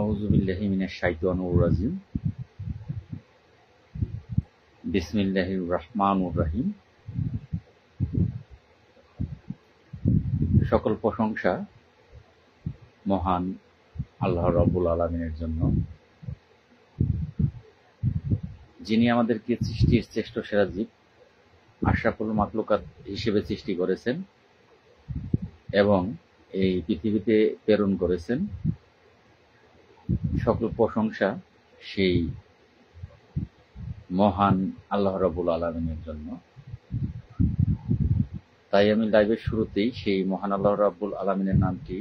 আউযু বিল্লাহি মিনাশ শাইতানির রাজিম। বিসমিল্লাহির রহমানির রহিম। সকল প্রশংসা মহান আল্লাহ রাব্বুল আলামিনের জন্য, যিনি আমাদেরকে সৃষ্টির শ্রেষ্ঠ সেরা জীব আশরাফুল মাখলুকাত হিসেবে সৃষ্টি করেছেন এবং এই পৃথিবীতে প্রেরণ করেছেন। সকল প্রশংসা সেই মহান আল্লাহ রাব্বুল আলামিনের জন্য। তাই আমি লাইভের শুরুতেই সেই মহান আল্লাহ রাব্বুল আলামিনের নামটি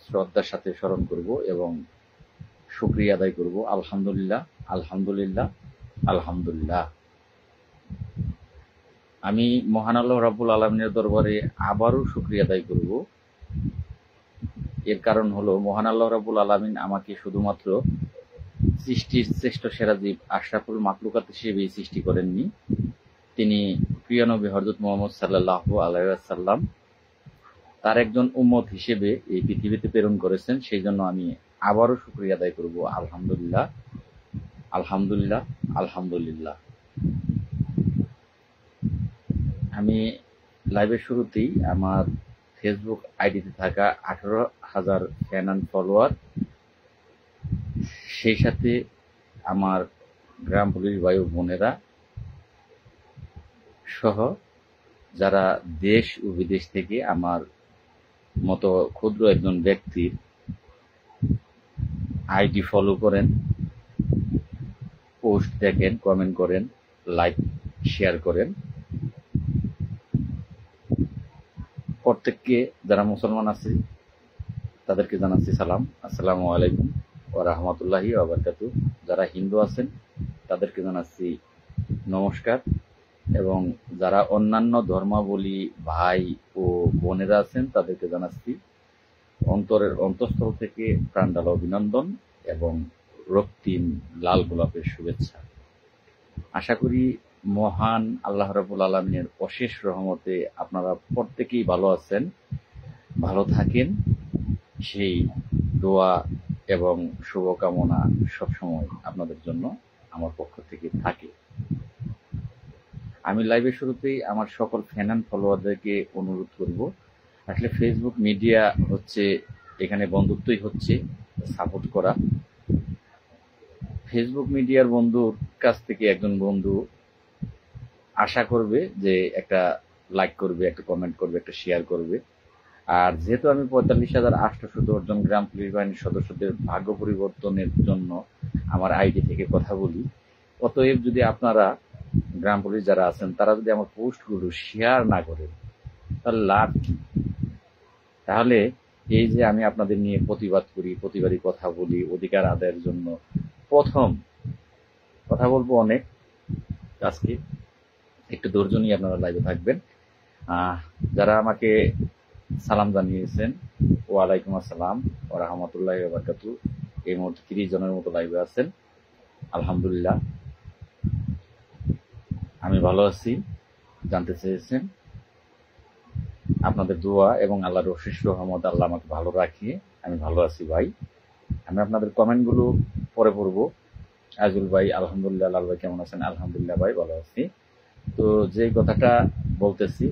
শ্রদ্ধার সাথে স্মরণ করব এবং শুকরিয়া আদায় করব। আলহামদুলিল্লাহ, আলহামদুলিল্লাহ, আলহামদুলিল্লাহ। আমি মহান আল্লাহ রাব্বুল আলামিনের দরবারে আবারও শুকরিয়া আদায় করব। এর কারণ হলো, মহান আল্লাহ রাব্বুল আলামিন আমাকে শুধুমাত্র সৃষ্টির শ্রেষ্ঠ সেরা জীব আশরাফুল মাখলুকাত হিসেবেই সৃষ্টি করেননি, তিনি প্রিয় নবী হযরত মুহাম্মদ সাল্লাল্লাহু আলাইহি ওয়াসাল্লাম তার একজন উম্মত হিসেবে এই পৃথিবীতে প্রেরণ করেছেন। সেই জন্য আমি আবারও শুকরিয়া আদায় করব। আলহামদুলিল্লাহ, আলহামদুলিল্লাহ, আলহামদুলিল্লাহ। আমি লাইভের শুরুতেই আমার ফেসবুক আইডিতে থাকা 18,000 ফ্যান অ্যান্ড ফলোয়ার, সেই সাথে আমার গ্রাম পুলিশ ভাই ও বোনেরা সহ যারা দেশ ও বিদেশ থেকে আমার মতো ক্ষুদ্র একজন ব্যক্তির আইডি ফলো করেন, পোস্ট দেখেন, কমেন্ট করেন, লাইক শেয়ার করেন, প্রত্যেককে যারা মুসলমান আছে তাদেরকে জানাচ্ছি সালাম, আসসালামু আলাইকুম ওয়া রাহমাতুল্লাহি ওয়া বারাকাতুহু। যারা হিন্দু আছেন তাদেরকে জানাচ্ছি নমস্কার, এবং যারা অন্যান্য ধর্মাবলী ভাই ও বোনেরা আছেন তাদেরকে জানাচ্ছি অন্তরের অন্তঃস্থল থেকে প্রাণঢালা অভিনন্দন এবং রক্তিম লাল গোলাপের শুভেচ্ছা। আশা করি মহান আল্লাহ রাব্বুল আলামিনের অশেষ রহমতে আপনারা প্রত্যেকেই ভালো আছেন, ভালো থাকেন, সেই দোয়া এবং শুভকামনা সবসময় আপনাদের জন্য আমার পক্ষ থেকে থাকে। আমি লাইভের শুরুতেই আমার সকল ফ্যান অ্যান্ড ফলোয়ারদেরকে অনুরোধ করব, আসলে ফেসবুক মিডিয়া হচ্ছে, এখানে বন্ধুত্বই হচ্ছে সাপোর্ট করা। ফেসবুক মিডিয়ার বন্ধুর কাছ থেকে একজন বন্ধু আশা করবে যে একটা লাইক করবে, একটা কমেন্ট করবে, একটা শেয়ার করবে। আর যেহেতু আমি 45,810 জন গ্রাম পুলিশ বাহিনীর সদস্যদের ভাগ্য পরিবর্তনের জন্য আমার আইডি থেকে কথা বলি, অতএব যদি আপনারা গ্রাম পুলিশ যারা আছেন তারা যদি আমার পোস্টগুলো শেয়ার না করেন তাহলে লাভ কি? তাহলে এই যে আমি আপনাদের নিয়ে প্রতিবাদ করি, প্রতিবাদী কথা বলি, অধিকার আদায়ের জন্য প্রথম কথা বলবো অনেক, আজকে একটু ধৈর্য নিয়ে আপনারা লাইভে থাকবেন। যারা আমাকে সালাম জানিয়েছেন, ওয়ালাইকুম আসসালাম ওয়া রাহমাতুল্লাহি ওয়া বারাকাতুহু। এই মুহূর্তে 30 জনের মতো লাইভে আছেন, আলহামদুলিল্লাহ। আমি ভালো আছি, জানতে চেয়েছেন আপনাদের দোয়া এবং আল্লাহর অশেষ রহমত, আল্লাহ আমাকে ভালো রাখিয়ে আমি ভালো আছি ভাই। আমি আপনাদের কমেন্টগুলো পরে পড়বো। আজুল ভাই আলহামদুলিল্লাহ, লাল ভাই কেমন আছেন? আলহামদুলিল্লাহ ভাই, ভালো আছি। তো যে কথাটা বলতেছি,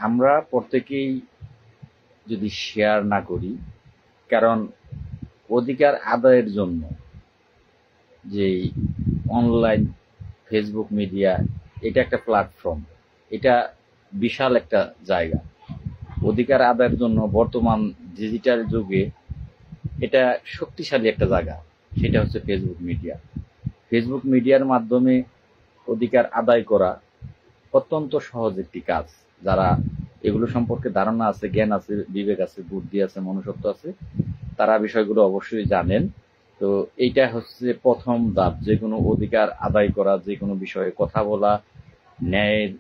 আমরা প্রত্যেকেই যদি শেয়ার না করি, কারণ অধিকার আদায়ের জন্য যে অনলাইন ফেসবুক মিডিয়া, এটা একটা প্ল্যাটফর্ম, এটা বিশাল একটা জায়গা। অধিকার আদায়ের জন্য বর্তমান ডিজিটাল যুগে এটা শক্তিশালী একটা জায়গা, সেটা হচ্ছে ফেসবুক মিডিয়া। ফেসবুক মিডিয়ার মাধ্যমে অধিকার আদায় করা অত্যন্ত সহজ একটি কাজ। যারা এগুলো সম্পর্কে ধারণা আছে, জ্ঞান আছে, বিবেক আছে, বুদ্ধি আছে, মনুষ্যত্ব আছে, তারা বিষয়গুলো অবশ্যই জানেন। তো এইটা হচ্ছে প্রথম ধাপ, যে কোনো অধিকার আদায় করা, যে কোনো বিষয়ে কথা বলা, ন্যায়ের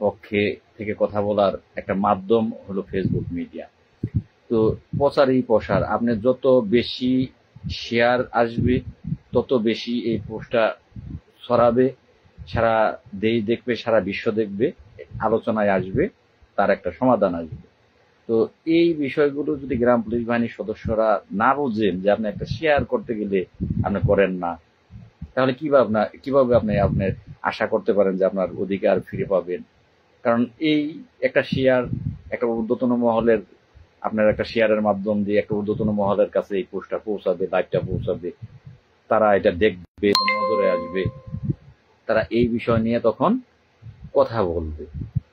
পক্ষে থেকে কথা বলার একটা মাধ্যম হলো ফেসবুক মিডিয়া। তো প্রচারই প্রসার, আপনি যত বেশি শেয়ার আসবে তত বেশি এই পোস্টটা ছড়াবে, সারা দেশ দেখবে, সারা বিশ্ব দেখবে, আলোচনায় আসবে, তার একটা সমাধান আসবে। তো এই বিষয়গুলো যদি গ্রাম পুলিশ বাহিনীর সদস্যরা না বোঝেন যে আপনি একটা শেয়ার করতে গেলে আপনি করেন না, তাহলে কিভাবে আপনি আপনার আশা করতে পারেন যে আপনার অধিকার ফিরে পাবেন? কারণ এই একটা শেয়ার একটা ঊর্ধ্বতন মহলের, আপনার একটা শেয়ারের মাধ্যম দিয়ে একটা ঊর্ধ্বতন মহলের কাছে এই পোস্টটা পৌঁছাবে, লাইভটা পৌঁছাবে, তারা এটা দেখবে, নজরে আসবে, তারা এই বিষয় নিয়ে তখন কথা বলবে।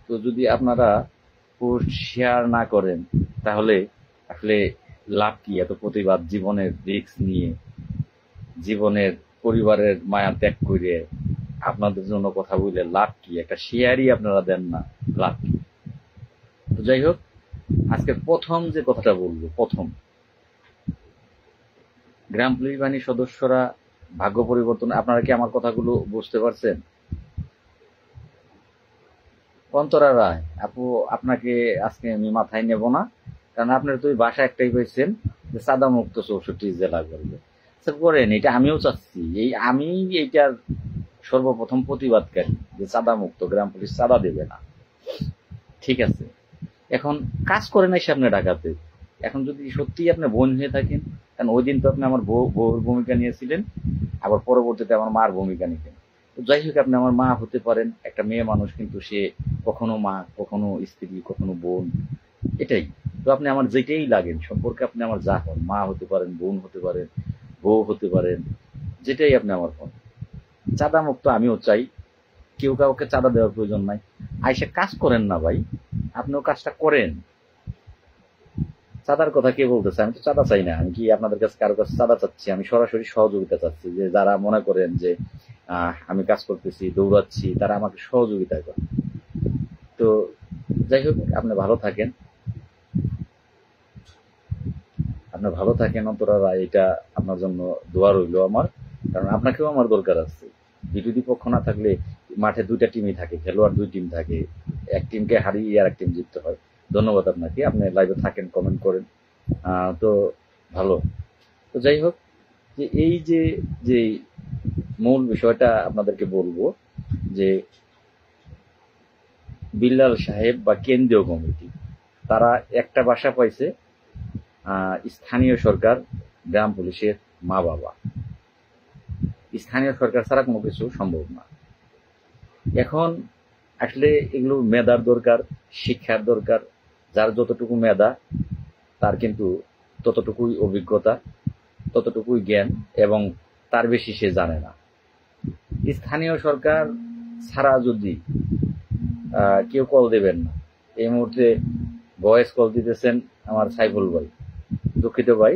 তো যদি আপনারা পোস্ট শেয়ার না করেন তাহলে আসলে লাভ কি? এত প্রতিবাদ, জীবনের রিস্ক নিয়ে, জীবনের পরিবারের মায়া ত্যাগ করে আপনাদের জন্য কথা বলে লাভ কি? একটা শেয়ারই আপনারা দেন না, লাভ কি? তো যাই হোক, আজকে প্রথম যে কথাটা বলবো, প্রথম গ্রাম পুলিশ বাহিনীর সদস্যরা ভাগ্য পরিবর্তন, আপনারা কি আমার কথাগুলো বুঝতে পারছেন? অন্তরা রায় আপু, আপনাকে আজকে আমি মাথায় নেব না, কারণ আপনার তো ওই বাসা একটাই পেয়েছেন যে চাঁদা মুক্ত 64 জেলা করবে। করেন, এটা আমিও চাচ্ছি, আমি এইটার সর্বপ্রথম প্রতিবাদকারী যে চাঁদা মুক্ত, গ্রাম পুলিশ চাঁদা দেবে না, ঠিক আছে। এখন কাজ করে নাই সামনে ঢাকাতে, এখন যদি সত্যি আপনি বোন হয়ে থাকেন, কারণ ওই দিন তো আপনি আমার বউর ভূমিকা নিয়েছিলেন, আবার পরবর্তীতে আমার মার ভূমিকা নিতেন। তো যাই হোক, আপনি আমার মা হতে পারেন, একটা মেয়ে মানুষ কিন্তু সে কখনো মা, কখনো স্ত্রী, কখনো বোন, এটাই। তো আপনি আমার যেটাই লাগেন সম্পর্কে, আপনি আমার যা হন, মা হতে পারেন, বোন হতে পারেন, বউ হতে পারেন, যেটাই আপনি আমার হন। চাঁদা মুক্ত আমিও চাই, কেউ কাউকে চাঁদা দেওয়ার প্রয়োজন নাই। আইসা কাজ করেন না ভাই, আপনিও কাজটা করেন। চাঁদার কথা কে বলতেছে? আমি তো চাঁদা চাই না। আমি কি আপনাদের কাছে কারো কাছে চাঁদা চাচ্ছি? আমি সরাসরি সহযোগিতা চাচ্ছি, যে যারা মনে করেন যে আমি কাজ করতেছি, দৌড়াচ্ছি, তারা আমাকে সহযোগিতা করে। তো যাই হোক, আপনি ভালো থাকেন, অন্তরা রায়, এটা আপনার জন্য দোয়া রইল আমার, কারণ আপনাকেও আমার দরকার আছে। বিরোধী পক্ষ না থাকলে মাঠে দুইটা টিমই থাকে, খেলোয়াড় দুই টিম থাকে, এক টিমকে হারিয়ে আর এক টিম জিততে হয়। ধন্যবাদ আপনাকে, আপনি লাইভে থাকেন, কমেন্ট করেন, তো ভালো। তো যাই হোক, যে এই যে যে মূল বিষয়টা আপনাদেরকে বলবো, যে বিল্লাল সাহেব বা কেন্দ্রীয় কমিটি, তারা একটা বাসা পাইছে, স্থানীয় সরকার, গ্রাম পুলিশের মা বাবা। স্থানীয় সরকার ছাড়া কোনো কিছু সম্ভব না। এখন আসলে এগুলো মেধার দরকার, শিক্ষার দরকার। যার যতটুকু মেধা, তার কিন্তু ততটুকুই অভিজ্ঞতা, ততটুকুই জ্ঞান, এবং তার বেশি সে জানে না। স্থানীয় সরকার ছাড়া যদি কেউ কল দেবেন না। এই মুহূর্তে ভয়েস কল দিতেছেন আমার সাইফুল ভাই, দুঃখিত ভাই,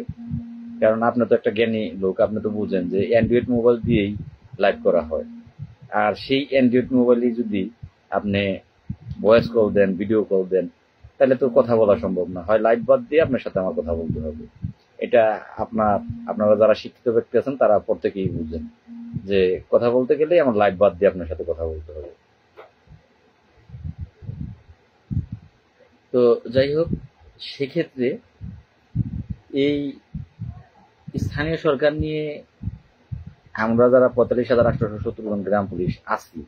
কারণ আপনি তো একটা জ্ঞানী লোক, আপনি তো বুঝেন যে অ্যান্ড্রয়েড মোবাইল দিয়েই লাইভ করা হয়। আর সেই অ্যান্ড্রয়েড মোবাইলে যদি আপনি ভয়েস কল দেন, ভিডিও কল দেন, তাহলে তো কথা বলা সম্ভব না। হয় লাইভ বাদ দিয়ে আপনার সাথে আমার কথা বলতে হবে। এটা আপনারা যারা শিক্ষিত ব্যক্তি আছেন তারা প্রত্যেকেই বুঝেন যে কথা বলতে গেলে আমার লাইভ বাদ দিয়ে আপনার সাথে কথা বলতে হবে। তো যাই হোক, সেক্ষেত্রে এই স্থানীয় সরকার নিয়ে আমরা যারা 45,870 জন গ্রাম পুলিশ আছি,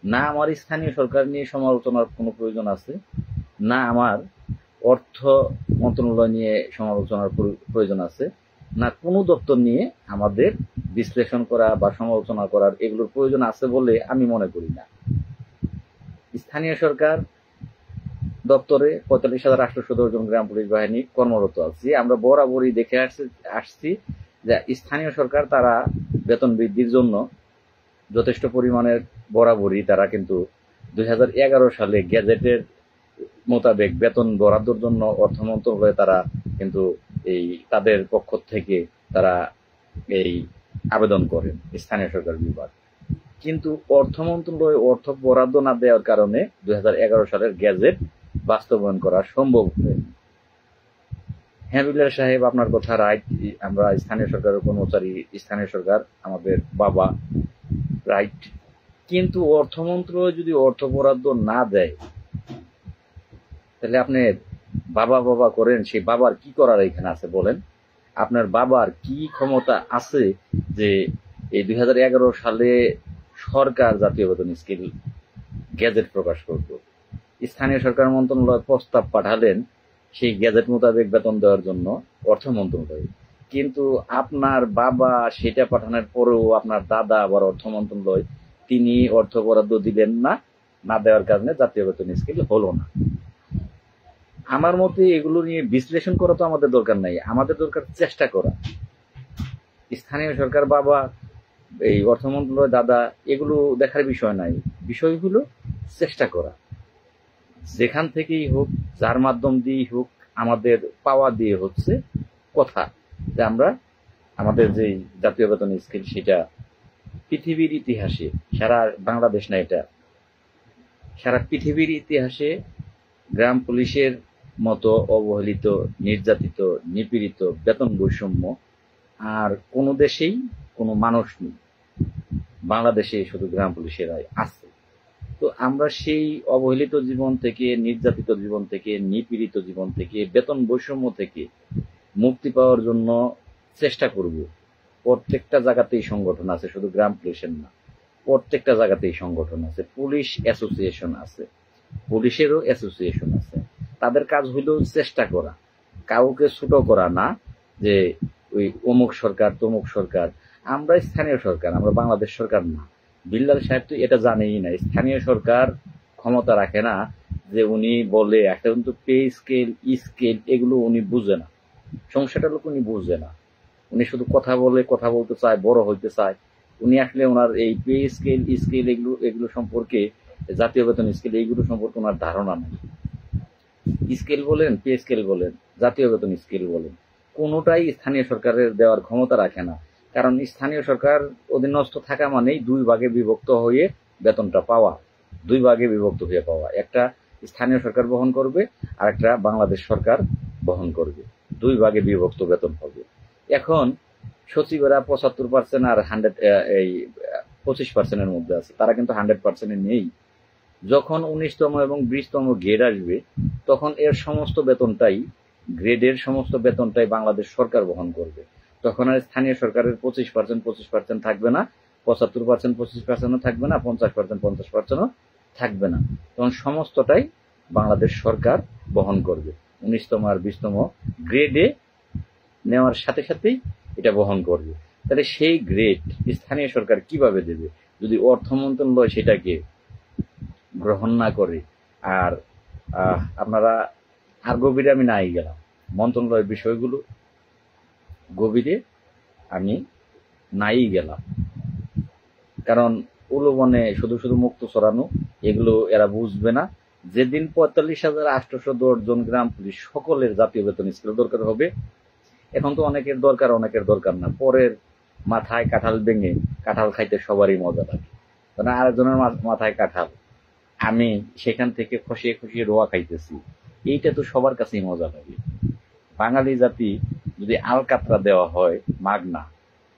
না আমার স্থানীয় সরকার নিয়ে সমালোচনার কোনো প্রয়োজন আছে, না আমার অর্থ মন্ত্রণালয় নিয়ে সমালোচনার প্রয়োজন আছে, না কোনো দপ্তর নিয়ে আমাদের বিশ্লেষণ করা বা সমালোচনা করার এগুলোর প্রয়োজন আছে বলে আমি মনে করি না। স্থানীয় সরকার দপ্তরে 45,870 জন গ্রাম পুলিশ বাহিনী কর্মরত আছে। আমরা বরাবরই দেখে আসছি যে স্থানীয় সরকার তারা বেতন বৃদ্ধির জন্য যথেষ্ট পরিমাণের বরাবরই তারা কিন্তু 2011 সালে গ্যাজেটের মোতাবেক বেতন বরাদ্দর জন্য অর্থ মন্ত্রণালয়ে তারা কিন্তু এই তাদের পক্ষ থেকে তারা এই আবেদন করেন, স্থানীয় সরকার বিভাগ। কিন্তু অর্থ মন্ত্রণালয়ে অর্থ বরাদ্দ না দেওয়ার কারণে 2011 সালের গ্যাজেট বাস্তবায়ন করা সম্ভব হয়নি। হ্যাঁ বিল্লাল সাহেব, আপনার কথা রাইট, আমরা স্থানীয় সরকারের কর্মচারী, স্থানীয় সরকার আমাদের বাবা, রাইট। কিন্তু অর্থ মন্ত্রণালয় যদি অর্থ বরাদ্দ না দেয়, তাহলে আপনি বাবা বাবা করেন, সেই বাবার কি করার এখানে আছে বলেন? আপনার বাবার কি ক্ষমতা আছে যে এই 2011 সালে সরকার জাতীয় বেতন স্কেল গ্যাজেট প্রকাশ করত? স্থানীয় সরকার মন্ত্রণালয় প্রস্তাব পাঠালেন সেই গ্যাজেট মোতাবেক বেতন দেওয়ার জন্য অর্থ মন্ত্রণালয়। কিন্তু আপনার বাবা সেটা পাঠানোর পরেও আপনার দাদা আবার অর্থ মন্ত্রণালয় তিনি অর্থ বরাদ্দ দিলেন না, না দেওয়ার কারণে জাতীয় বেতন স্কেল হলো না। আমার মতে এগুলো নিয়ে বিশ্লেষণ করা তো আমাদের দরকার নাই, আমাদের দরকার চেষ্টা করা। স্থানীয় সরকার বাবা, এই অর্থ মন্ত্রণালয় দাদা, এগুলো দেখার বিষয় নাই, বিষয় হলো চেষ্টা করা। যেখান থেকেই হোক, যার মাধ্যম দিয়েই হোক, আমাদের পাওয়া দিয়ে হচ্ছে কথা যে আমরা আমাদের যে জাতীয় বেতন স্কেল সেটা পৃথিবীর ইতিহাসে, সারা বাংলাদেশ না, এটা সারা পৃথিবীর ইতিহাসে গ্রাম পুলিশের মতো অবহেলিত, নির্যাতিত, নিপীড়িত, বেতন বৈষম্য আর কোনো দেশেই কোনো মানুষ নেই। বাংলাদেশে শুধু গ্রাম পুলিশেরাই আছে। তো আমরা সেই অবহেলিত জীবন থেকে, নির্যাতিত জীবন থেকে, নিপীড়িত জীবন থেকে, বেতন বৈষম্য থেকে মুক্তি পাওয়ার জন্য চেষ্টা করব। প্রত্যেকটা জায়গাতেই সংগঠন আছে, শুধু গ্রাম পুলিশের না, প্রত্যেকটা জায়গাতেই সংগঠন আছে। পুলিশ অ্যাসোসিয়েশন আছে, পুলিশেরও অ্যাসোসিয়েশন আছে। তাদের কাজ হইল চেষ্টা করা, কাউকে ছোট করা না যে ওই অমুক সরকার তমুক সরকার। আমরা স্থানীয় সরকার, আমরা বাংলাদেশ সরকার না। বিল্লাল সাহেব তো এটা জানেই না, স্থানীয় সরকার ক্ষমতা রাখে না যে উনি বলে একটা কিন্তু পে স্কেল স্কেল এগুলো উনি বুঝে না, সমস্যাটা লোক উনি বুঝে না। উনি শুধু কথা বলে, কথা বলতে চায়, বড় হইতে চায়। উনি আসলে ওনার এই পে স্কেল স্কেল এগুলো এগুলো সম্পর্কে, জাতীয় বেতন স্কেল এইগুলো সম্পর্কে ওনার ধারণা নেই। স্কেল বলেন, পে স্কেল বলেন, জাতীয় বেতন স্কেল বলেন, কোনোটাই স্থানীয় সরকারের দেওয়ার ক্ষমতা রাখে না। কারণ স্থানীয় সরকার অধীনস্থ থাকা মানেই দুই ভাগে বিভক্ত হয়ে বেতনটা পাওয়া, দুই ভাগে বিভক্ত হয়ে পাওয়া। একটা স্থানীয় সরকার বহন করবে আর একটা বাংলাদেশ সরকার বহন করবে, দুই ভাগে বিভক্ত বেতন হবে। এখন সচিবেরা ৭৫% আর 25%-এর মধ্যে আছে, তারা কিন্তু 100%-এ নেই। যখন ১৯তম এবং ২০তম গ্রেড আসবে তখন এর সমস্ত বেতনটাই, গ্রেডের সমস্ত বেতনটাই বাংলাদেশ সরকার বহন করবে। তখন আর স্থানীয় সরকারের ২৫% থাকবে না, ৭৫% ২৫%ও থাকবে না, ৫০% ৫০%ও থাকবে না। তখন সমস্তটাই বাংলাদেশ সরকার বহন করবে। ১৯তম আর ২০তম গ্রেডে নেওয়ার সাথে সাথেই এটা বহন করবে। তাহলে সেই গ্রেড স্থানীয় সরকার কিভাবে দেবে যদি অর্থ মন্ত্রণালয় সেটাকে গ্রহণ না করে? আর আপনারা আর গভীরে আমি নাই গেলাম, মন্ত্রণালয়ের বিষয়গুলো গভীরে আমি নাই গেলাম, কারণ উলুবনে শুধু শুধু মুক্ত ছড়ানো এগুলো এরা বুঝবে না। যেদিন ৪৫,৮১০ জন গ্রাম পুলিশ সকলের জাতীয় বেতন স্কেল দরকার হবে, এখন তো অনেকের দরকার, অনেকের দরকার না। পরের মাথায় কাঁঠাল ভেঙে কাঁঠাল খাইতে সবারই মজা লাগে, কারণ আরেকজনের মাথায় কাঁঠাল, আমি সেখান থেকে খসিয়ে খসিয়ে রোয়া খাইতেছি, এইটা তো সবার কাছেই মজা লাগে। বাঙালি জাতি যদি আলকাতরা দেওয়া হয় মাগনা,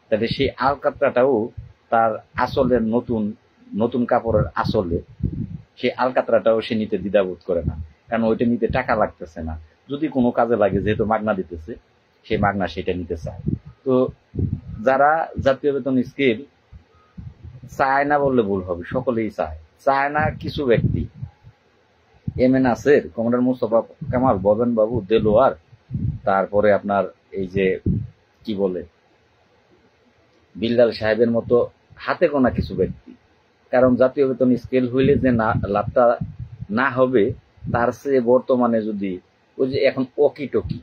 তাহলে সেই আলকাতরাটাও তার আসলের নতুন নতুন কাপড়ের আসলে সেই আলকাতরাটাও সে নিতে দ্বিধাবোধ করে না, কারণ ওইটা নিতে টাকা লাগতেছে না। যদি কোনো কাজে লাগে, যেহেতু মাগনা দিতেছে, সেই মাগনা সেটা নিতে চায়। তো যারা জাতীয় বেতন স্কেল চায় না বললে ভুল হবে, সকলেই চায়। চায় না কিছু ব্যক্তি, এম এ নাসের, কমরেডার মোস্তফা কামাল, ববেন বাবু, দেলোয়ার, তারপরে আপনার এই যে কি বলে বিল্লাল সাহেবের মতো হাতে গোনা কিছু ব্যক্তি। কারণ জাতীয় বেতন স্কেল হইলে যে না লাভটা না হবে, তার চেয়ে বর্তমানে যদি ওই যে এখন অকিটকি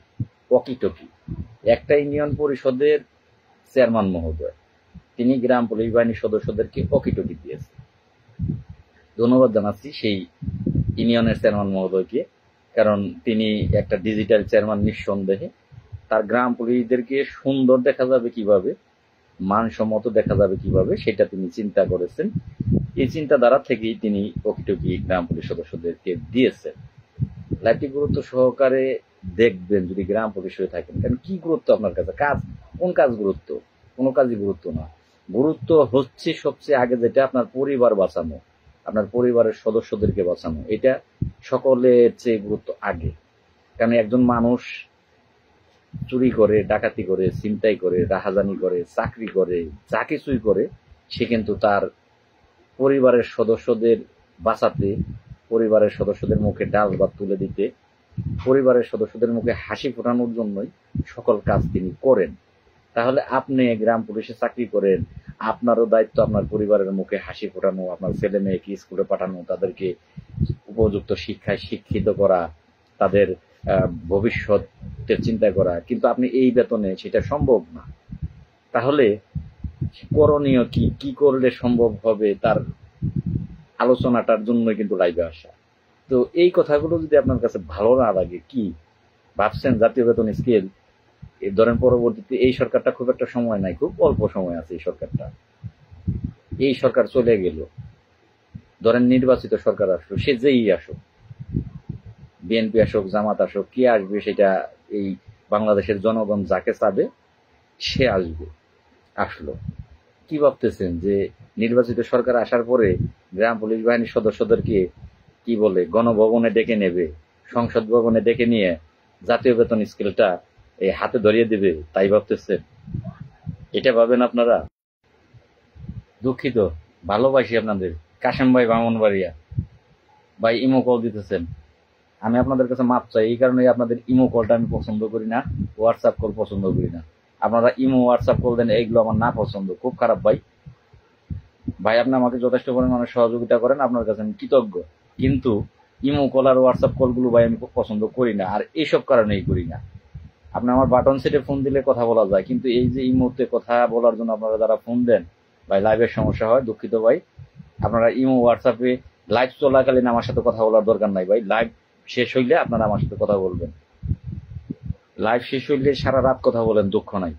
একটা ইউনিয়ন পরিষদের চেয়ারম্যান মহোদয়, তিনি গ্রাম পুলিশ বাহিনীর সদস্যদেরকে অকিটকি দিয়েছে। ধন্যবাদ জানাচ্ছি সেই ইউনিয়নের চেয়ারম্যান মহোদয়কে, কারণ তিনি একটা ডিজিটাল চেয়ারম্যান নিঃসন্দেহে। তার গ্রাম পুলিশদেরকে সুন্দর দেখা যাবে কিভাবে, মানসম্মত দেখা যাবে কিভাবে, সেটা তিনি চিন্তা করেছেন। এই চিন্তাধারা থেকেই তিনি অকিটকি গ্রাম পুলিশ সদস্যদেরকে দিয়েছেন। লাইভটি গুরুত্ব সহকারে দেখবেন যদি গ্রাম পুলিশ হয়ে থাকেন। কারণ কি গুরুত্ব আপনার কাছে? কাজ, কোন কাজ গুরুত্ব? কোনো কাজই গুরুত্ব না। গুরুত্ব হচ্ছে সবচেয়ে আগে যেটা, আপনার পরিবার বাঁচানো, আপনার পরিবারের সদস্যদেরকে বাঁচানো, এটা সকলের চেয়ে গুরুত্ব আগে। কারণ একজন মানুষ চুরি করে, ডাকাতি করে, ছিনতাই করে, রাহাজানি করে, চাকরি করে, যা কিছুই করে, সে কিন্তু তার পরিবারের সদস্যদের বাঁচাতে, পরিবারের সদস্যদের মুখে ডাল ভাত তুলে দিতে পরিবারের সদস্যদের মুখে হাসি ফোটানোর জন্যই সকল কাজ তিনি করেন। তাহলে আপনি গ্রাম পুলিশে চাকরি করেন, আপনারও দায়িত্ব আপনার পরিবারের মুখে হাসি ফোটানো, আপনার ছেলে মেয়েকে স্কুলে পাঠানো, তাদেরকে উপযুক্ত শিক্ষায় শিক্ষিত করা, তাদের ভবিষ্যতের চিন্তা করা। কিন্তু আপনি এই বেতনে সেটা সম্ভব না। তাহলে করণীয় কি, কি করলে সম্ভব হবে, তার আলোচনাটার জন্য কিন্তু লাইভে আসা। তো এই কথাগুলো যদি আপনার কাছে ভালো না লাগে, কি ভাবছেন জাতীয় বেতন স্কেল ধরেন পরবর্তীতে এই সরকারটা খুব একটা সময় নাই, খুব অল্প সময় আছে এই সরকারটা, এই সরকার চলে গেল, ধরেন নির্বাচিত সরকার আসলো, সে যেই আসুক, বিএনপি আসুক, জামাত আসুক, কে আসবে সেটা এই বাংলাদেশের জনগণ যাকে চাবে সে আসবে। আসলো, কি ভাবতেছেন যে নির্বাচিত সরকার আসার পরে গ্রাম পুলিশ বাহিনীর সদস্যদেরকে কি বলে গণভবনে ডেকে নেবে, সংসদ ভবনে ডেকে নিয়ে জাতীয় বেতন স্কেলটা এই হাতে ধরিয়ে দেবে, তাই ভাবতেছেন? এটা ভাবেন আপনারা? দুঃখিত, ভালোবাসি আপনাদের। কাশেম ভাই ব্রাহ্মণবাড়িয়া ভাই ইমো কল দিতেছেন, আমি আপনাদের কাছে মাপ চাই। এই কারণে আপনাদের ইমো কলটা আমি পছন্দ করি না, হোয়াটসঅ্যাপ কল পছন্দ করি না। আপনারা ইমো হোয়াটসঅ্যাপ কল দেন, এইগুলো আমার না পছন্দ, খুব খারাপ ভাই। ভাই আপনি আমাকে যথেষ্ট পরিমাণে সহযোগিতা করেন, আপনার কাছে আমি কৃতজ্ঞ। কিন্তু ইমো কল আর হোয়াটসঅ্যাপ কলগুলো ভাই আমি খুব পছন্দ করি না, আর এইসব কারণেই করি না। আপনি আমার বাটন সেটে ফোন দিলে কথা বলা যায়, কিন্তু এই যে ইমোতে কথা বলার জন্য আপনারা যারা ফোন দেন ভাই, লাইভের সমস্যা হয়, দুঃখিত ভাই। আপনারা ইমো হোয়াটসঅ্যাপে লাইভ চলাকালীন আমার সাথে কথা বলার দরকার নাই ভাই। লাইভ শেষ হইলে আপনারা আমার সাথে কথা বলবেন। লাইভ শেষ হইলে সারা রাত কথা বলেন, দুঃখ নাই,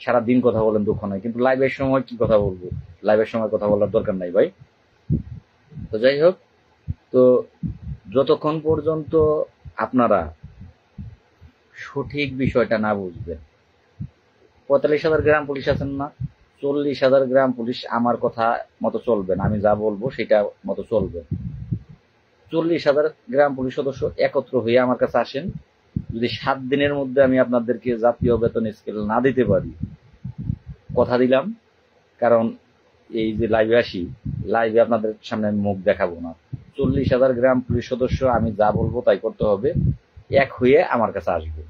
সারা দিন কথা বলেন, দুঃখ নাই, কিন্তু লাইভের সময় কি কথা বলবো? লাইভের সময় কথা বলার দরকার নাই ভাই। তো যাই হোক, তো যতক্ষণ পর্যন্ত আপনারা সঠিক বিষয়টা না বুঝবেন, ৪৫,০০০ গ্রাম পুলিশ আছেন না, ৪০,০০০ গ্রাম পুলিশ আমার কথা মতো চলবেন, আমি যা বলবো সেটা মতো চলবেন। ৪০,০০০ গ্রাম পুলিশ সদস্য একত্র হয়ে আমার কাছে আসেন, যদি ৭ দিনের মধ্যে আমি আপনাদেরকে জাতীয় বেতন স্কেল না দিতে পারি, কথা দিলাম, কারণ এই যে লাইভে আসি, লাইভে আপনাদের সামনে আমি মুখ দেখাবো না। ৪০,০০০ গ্রাম পুলিশ সদস্য আমি যা বলবো তাই করতে হবে, এক হয়ে আমার কাছে আসবে।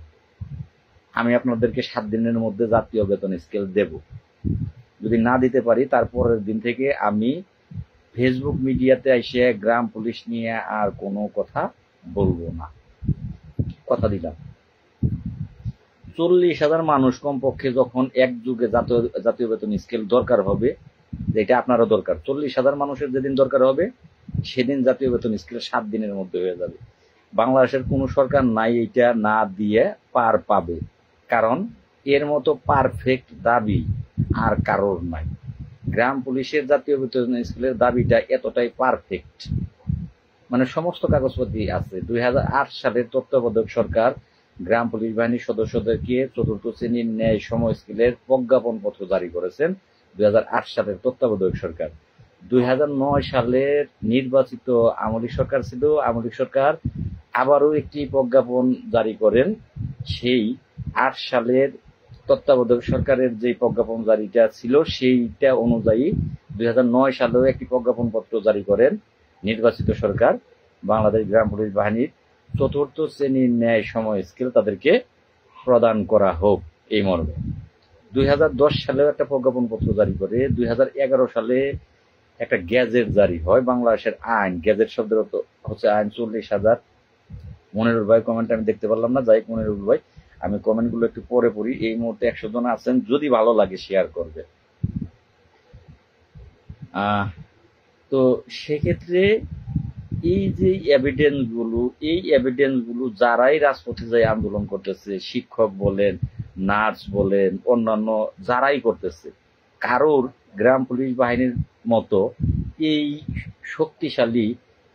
আমি আপনাদেরকে ৭ দিনের মধ্যে জাতীয় বেতন স্কেল দেব। যদি না দিতে পারি, তারপরের দিন থেকে আমি ফেসবুক মিডিয়াতে এসে গ্রাম পুলিশ নিয়ে আর কোনো কথা বলবো না, কথা দিলাম। ৪০,০০০ মানুষ কমপক্ষে যখন এক যুগে জাতীয় বেতন স্কেল দরকার হবে, যেটা আপনারও দরকার, ৪০,০০০ মানুষের যেদিন দরকার হবে সেদিন জাতীয় বেতন স্কেল ৭ দিনের মধ্যে হয়ে যাবে। বাংলাদেশের কোনো সরকার নাই এইটা না দিয়ে পার পাবে, কারণ এর মতো পারফেক্ট দাবি আর কারোর নাই। গ্রাম পুলিশের জাতীয় বেতন স্কেলের দাবিটা এতটাই পারফেক্ট, মানে সমস্ত কাগজপত্র আছে। ২০০৮ সালের তত্ত্বাবধায়ক সরকার গ্রাম পুলিশ বাহিনীর সদস্যদেরকে ৪র্থ শ্রেণীর ন্যায় সময় স্কেলের প্রজ্ঞাপন পত্র জারি করেছেন ২০০৮ সালের তত্ত্বাবধায়ক সরকার। ২০০৯ সালের নির্বাচিত আওয়ামী লীগ সরকার ছিল, আওয়ামী লীগ সরকার আবারও একটি প্রজ্ঞাপন জারি করেন। সেই ৮ সালের তত্ত্বাবধায়ক সরকারের যে প্রজ্ঞাপন জারিটা ছিল সেইটা অনুযায়ী ২০০৯ সালেও একটি প্রজ্ঞাপন পত্র জারি করেন নির্বাচিত সরকার, বাংলাদেশ গ্রাম পুলিশ বাহিনীর ৪র্থ শ্রেণীর ন্যায় সময় স্কেল তাদেরকে প্রদান করা হোক এই মর্মে। ২০১০ সালেও একটা প্রজ্ঞাপন পত্র জারি করে, ২০১১ সালে একটা গ্যাজেট জারি হয়, বাংলাদেশের আইন, গ্যাজেট শব্দের অর্থ হচ্ছে আইন। ৪০,০০০ মনিরুল ভাই কমেন্ট আমি দেখতে পারলাম না, যাই মনিরুল ভাই আমি কমেন্টগুলো একটু পরে পড়ি। এই মুহূর্তে ১০০ জন আছেন, যদি ভালো লাগে শেয়ার করবে। তো সেক্ষেত্রে এই যে এভিডেন্স গুলো যারাই রাজপথে যায় আন্দোলন করতেছে, শিক্ষক বলেন, নার্স বলেন, অন্যান্য যারাই করতেছে, কারোর গ্রাম পুলিশ বাহিনীর মতো এই শক্তিশালী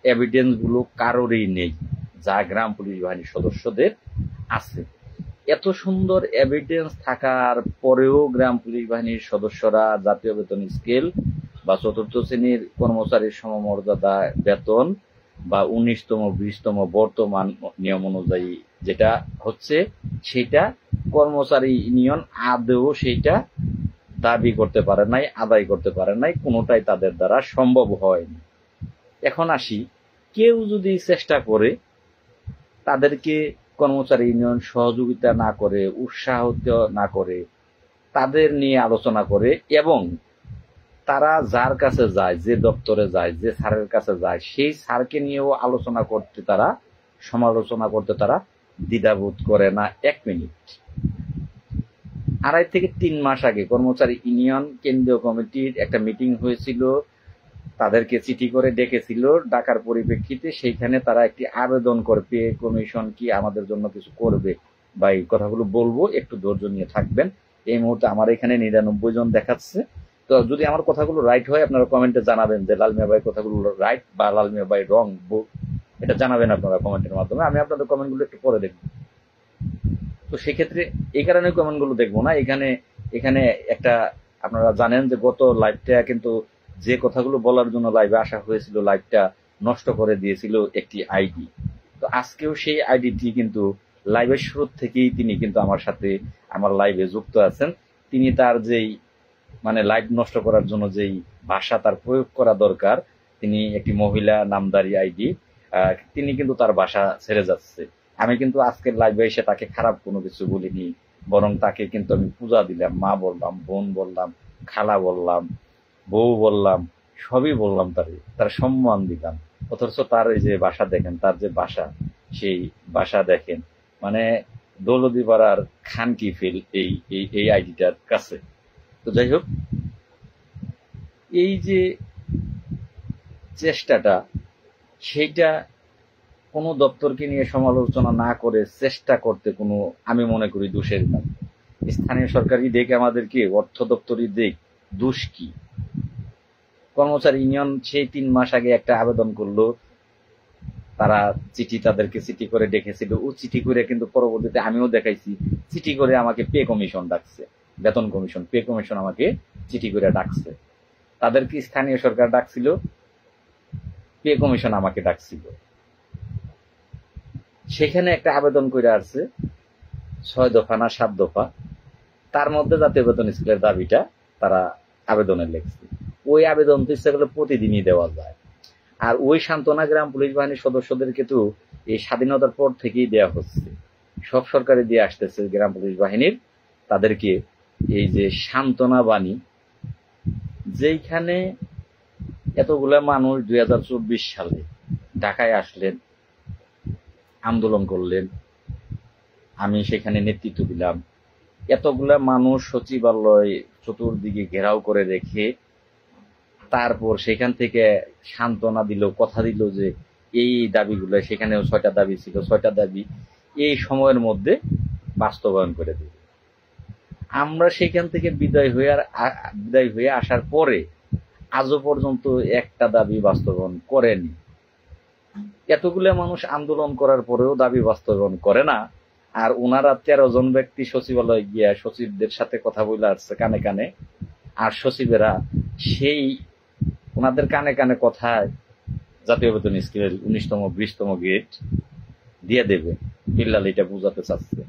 এভিডেন্স গুলো কারোরই নেই যা গ্রাম পুলিশ বাহিনীর সদস্যদের আছে। এত সুন্দর এভিডেন্স থাকার পরেও গ্রাম পুলিশ বাহিনীর সদস্যরা জাতীয় বেতন স্কেল বা ৪র্থ শ্রেণীর কর্মচারীর সমমর্যাদা বেতন বা ১৯তম ২০তম বর্তমান নিয়ম অনুযায়ী যেটা হচ্ছে সেটা কর্মচারী ইউনিয়ন আদৌ সেইটা দাবি করতে পারে নাই, আদায় করতে পারে নাই, কোনোটাই তাদের দ্বারা সম্ভব হয়নি। এখন আসি, কেউ যদি চেষ্টা করে তাদেরকে কর্মচারী ইউনিয়ন সহযোগিতা না করে, উৎসাহিত না করে, তাদের নিয়ে আলোচনা করে এবং তারা যার কাছে যায়, যে দপ্তরে যায়, যে স্যারের কাছে যায়, সেই স্যারকে নিয়েও আলোচনা করতে তারা, সমালোচনা করতে তারা দ্বিধাবোধ করে না 1 মিনিট। 2.5 থেকে 3 মাস আগে কর্মচারী ইউনিয়ন কেন্দ্রীয় কমিটির একটা মিটিং হয়েছিল, তাদেরকে চিঠি করে ডেকেছিল। ডাকার পরিপ্রেক্ষিতে সেইখানে তারা একটি আবেদন করে, পে কমিশন কি আমাদের জন্য কিছু করবে, বা এই কথাগুলো বলবো, একটু ধৈর্য নিয়ে থাকবেন। এই মুহূর্তে আমার এখানে 99 জন দেখাচ্ছে। তো যদি আমার কথাগুলো রাইট হয় আপনারা কমেন্টে জানাবেন যে লাল মিয়া ভাই কথাগুলো রাইট বা লাল মিয়া ভাই রং, এটা জানাবেন আপনারা কমেন্টের মাধ্যমে। আমি আপনাদের কমেন্টগুলো একটু পরে দেখব। তো সেক্ষেত্রে এই কারণে কমেন্টগুলো দেখবো না। এখানে একটা, আপনারা জানেন যে গত লাইভটা কিন্তু যে কথাগুলো বলার জন্য লাইভে আসা হয়েছিল, লাইভটা নষ্ট করে দিয়েছিল একটি আইডি। তো আজকেও সেই আইডিটি কিন্তু লাইভের শুরু থেকেই তিনি কিন্তু আমার সাথে আমার লাইভে যুক্ত আছেন। তিনি তার যেই মানে লাইভ নষ্ট করার জন্য যেই ভাষা তার প্রয়োগ করা দরকার, তিনি একটি মহিলা নামধারী আইডি, তিনি কিন্তু তার ভাষা ছেড়ে যাচ্ছে। আমি কিন্তু আজকের লাইভে এসে তাকে খারাপ কোনো কিছু বলিনি, বরং তাকে কিন্তু আমি পূজা দিলাম, মা বললাম, বোন বললাম, খালা বললাম, বউ বললাম, সবই বললাম, তার সম্মান দিলাম। অথচ তার এই যে ভাষা দেখেন, তার যে ভাষা, সেই ভাষা দেখেন, মানে দৌলতদিপাড়ার খানকি ফিল এই আইডিটার কাছে। তো যাই হোক, এই যে চেষ্টাটা, সেইটা কোনো দপ্তরকে নিয়ে সমালোচনা না করে চেষ্টা করতে কোনো, আমি মনে করি দোষের নাই। স্থানীয় সরকারি দিক, আমাদেরকে অর্থ দপ্তরি দিক, দোষ কি? কর্মচারী ইউনিয়ন সেই 3 মাস আগে একটা আবেদন করলো, তারা তাদেরকে চিঠি করে ডেকেছিল। ও চিঠি করে কিন্তু পরবর্তীতে আমিও দেখাইছি, চিঠি করে আমাকে পে কমিশন ডাকছে, বেতন কমিশন, পে কমিশন আমাকে চিঠি করে ডাকছে। তাদেরকে স্থানীয় সরকার ডাকছিল, পে কমিশন আমাকে ডাকছিল। সেখানে একটা আবেদন করে আসছে 6 দফা না 7 দফা, তার মধ্যে জাতীয় বেতন স্কেলের দাবিটা তারা আবেদনে লিখছে। ওই আবেদন তো ইচ্ছা করলে প্রতিদিনই দেওয়া যায়। আর ওই সান্ত্বনা গ্রাম পুলিশ বাহিনীর সদস্যদেরকে তো এই স্বাধীনতার পর থেকেই দেওয়া হচ্ছে, সব সরকারে দিয়ে আসতেছে গ্রাম পুলিশ বাহিনীর, তাদেরকে এই যে সান্ত্বনা বাণী, যেইখানে এতগুলা মানুষ 2024 সালে ঢাকায় আসলেন, আন্দোলন করলেন, আমি সেখানে নেতৃত্ব দিলাম, এতগুলা মানুষ সচিবালয় চতুর্দিকে ঘেরাও করে রেখে তারপর সেখান থেকে সান্ত্বনা দিল, কথা দিল যে এই দাবিগুলো, সেখানেও 6টা দাবি ছিল, 6টা দাবি এই সময়ের মধ্যে বাস্তবায়ন করে দেবে। আমরা সেখান থেকে বিদায় হয়ে আসার পরে আজও পর্যন্ত একটা দাবি বাস্তবায়ন করেনি। এতগুলো মানুষ আন্দোলন করার পরেও দাবি বাস্তবায়ন করে না। আর ওনারা 13 জন ব্যক্তি সচিবালয়ে গিয়া সচিবদের সাথে কথা বলে আসছে কানে কানে, আর সচিবেরা সেই ওনাদের কানে কানে কথায় জাতীয় বেতন স্কেলের 19তম 20তম গেট দিয়ে দেবে, বিল্লাল এটা বুঝাতে চাচ্ছে।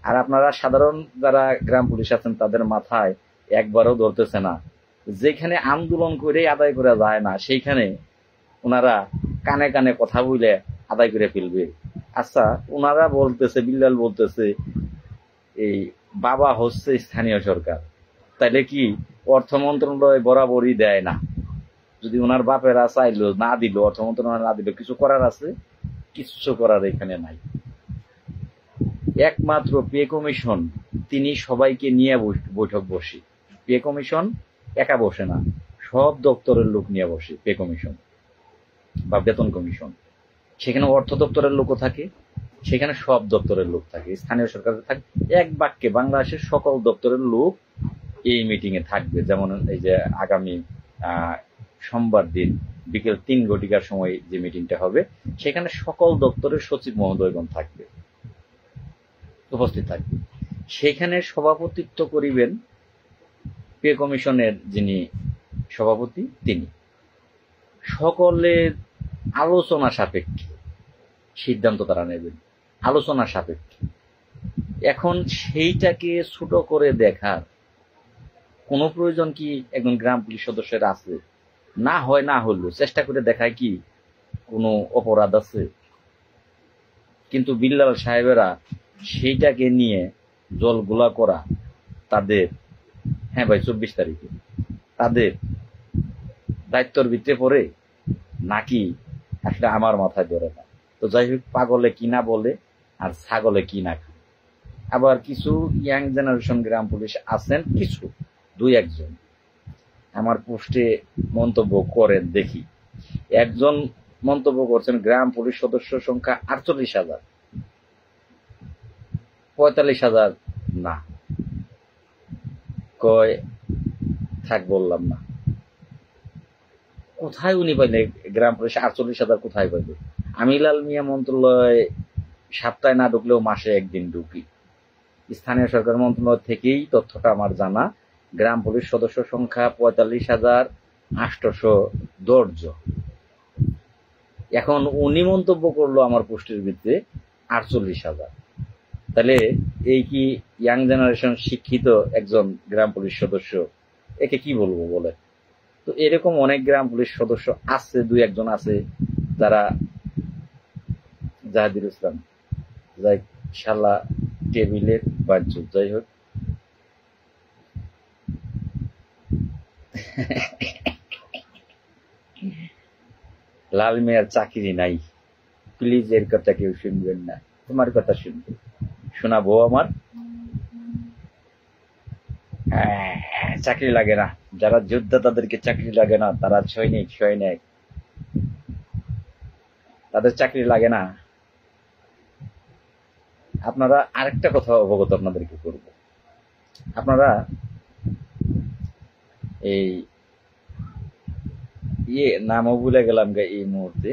আর আপনারা সাধারণ যারা গ্রাম পুলিশ আছেন, তাদের মাথায় একবারও ধরতেছে না, যেখানে আন্দোলন করে আদায় করা যায় না, সেইখানে ওনারা কানে কানে কথা বলে আদায় করে ফেলবে। আচ্ছা, ওনারা বলতেছে, বিল্লাল বলতেছে এই বাবা হচ্ছে স্থানীয় সরকার, তাইলে কি অর্থ মন্ত্রণালয় বরাবরই দেয় না? যদি ওনার বাপেরা চাইলো, না দিল, অর্থ মন্ত্রণালয় না দিল, কিছু করার আছে? কিচ্ছু করার এখানে নাই। একমাত্র পে কমিশন, তিনি সবাইকে নিয়ে বৈঠক বসে। পে কমিশন একা বসে না, সব দপ্তরের লোক নিয়ে বসে পে কমিশন বা বেতন কমিশন। সেখানে অর্থ দপ্তরের লোকও থাকে, সেখানে সব দপ্তরের লোক থাকে, স্থানীয় সরকারের থাকে। এক বাক্যে বাংলাদেশের সকল দপ্তরের লোক এই মিটিং এ থাকবে। যেমন এই যে আগামী সোমবার দিন বিকেল 3 ঘটিকার সময় যে মিটিংটা হবে, সেখানে সকল দপ্তরের সচিব মহোদয়গণ থাকবে, উপস্থিত থাকবে। সেখানে সভাপতিত্ব করিবেন পে কমিশনের যিনি সভাপতি, তিনি। সকলের আলোচনা সাপেক্ষে সিদ্ধান্ত তারা নেবেন, আলোচনা সাপেক্ষে। এখন সেইটাকে ছোট করে দেখার কোনো প্রয়োজন কি একজন গ্রাম পুলিশ সদস্যের আছে? না হয় না হলো চেষ্টা করে দেখায় কি কোনো অপরাধ আছে? কিন্তু বিল্লাল সাহেবেরা সেইটাকে নিয়ে জলগুলা করা তাদের, হ্যাঁ ভাই 24 তারিখে তাদের দায়িত্বর ভিতরে পড়ে নাকি আসলে আমার মাথায় ধরে না। তো যাই হোক, পাগলে কি না বলে আর ছাগলে কি না খায়। আবার কিছু ইয়াং জেনারেশন গ্রাম পুলিশ আছেন, কিছু দুই একজন আমার পোস্টে মন্তব্য করেন দেখি। একজন মন্তব্য করছেন গ্রাম পুলিশ সদস্য সংখ্যা 48,000, 45,000 না, কয় থাক বললাম না। কোথায় উনি পাইলে গ্রাম পুলিশ 48,000 কোথায় পাইবে? আমি লাল মিয়া মন্ত্রণালয় সপ্তাহে না ঢুকলেও মাসে একদিন ঢুকি। স্থানীয় সরকার মন্ত্রণালয় থেকেই তথ্যটা আমার জানা। গ্রাম পুলিশ সদস্য সংখ্যা 45,810 জন। এখন উনি মন্তব্য করলো আমার পোস্টের ভিতরে 48,000। তাহলে এই কি ইয়াং জেনারেশন শিক্ষিত একজন গ্রাম পুলিশ সদস্য? একে কি বলবো বলে? তো এরকম অনেক গ্রাম পুলিশ সদস্য আছে, দুই একজন আছে যারা, জাহিদুল ইসলাম যাই শালা টেবিলের বাঞ্চুর, যাই হোক লাল মিয়ার চাকরি নাই, প্লিজ এর কথা কেউ শুনবেন না, তোমার কথা শুনবে, শোনাবো আমার। চাকরি লাগে না, যারা যোদ্ধা তাদেরকে চাকরি লাগে না, তারা সৈনিক, তাদের চাকরি লাগে না। আপনারা আরেকটা কথা অবগত আপনাদেরকে করব, আপনারা এই নামও ভুলে গেলাম এই মুহূর্তে,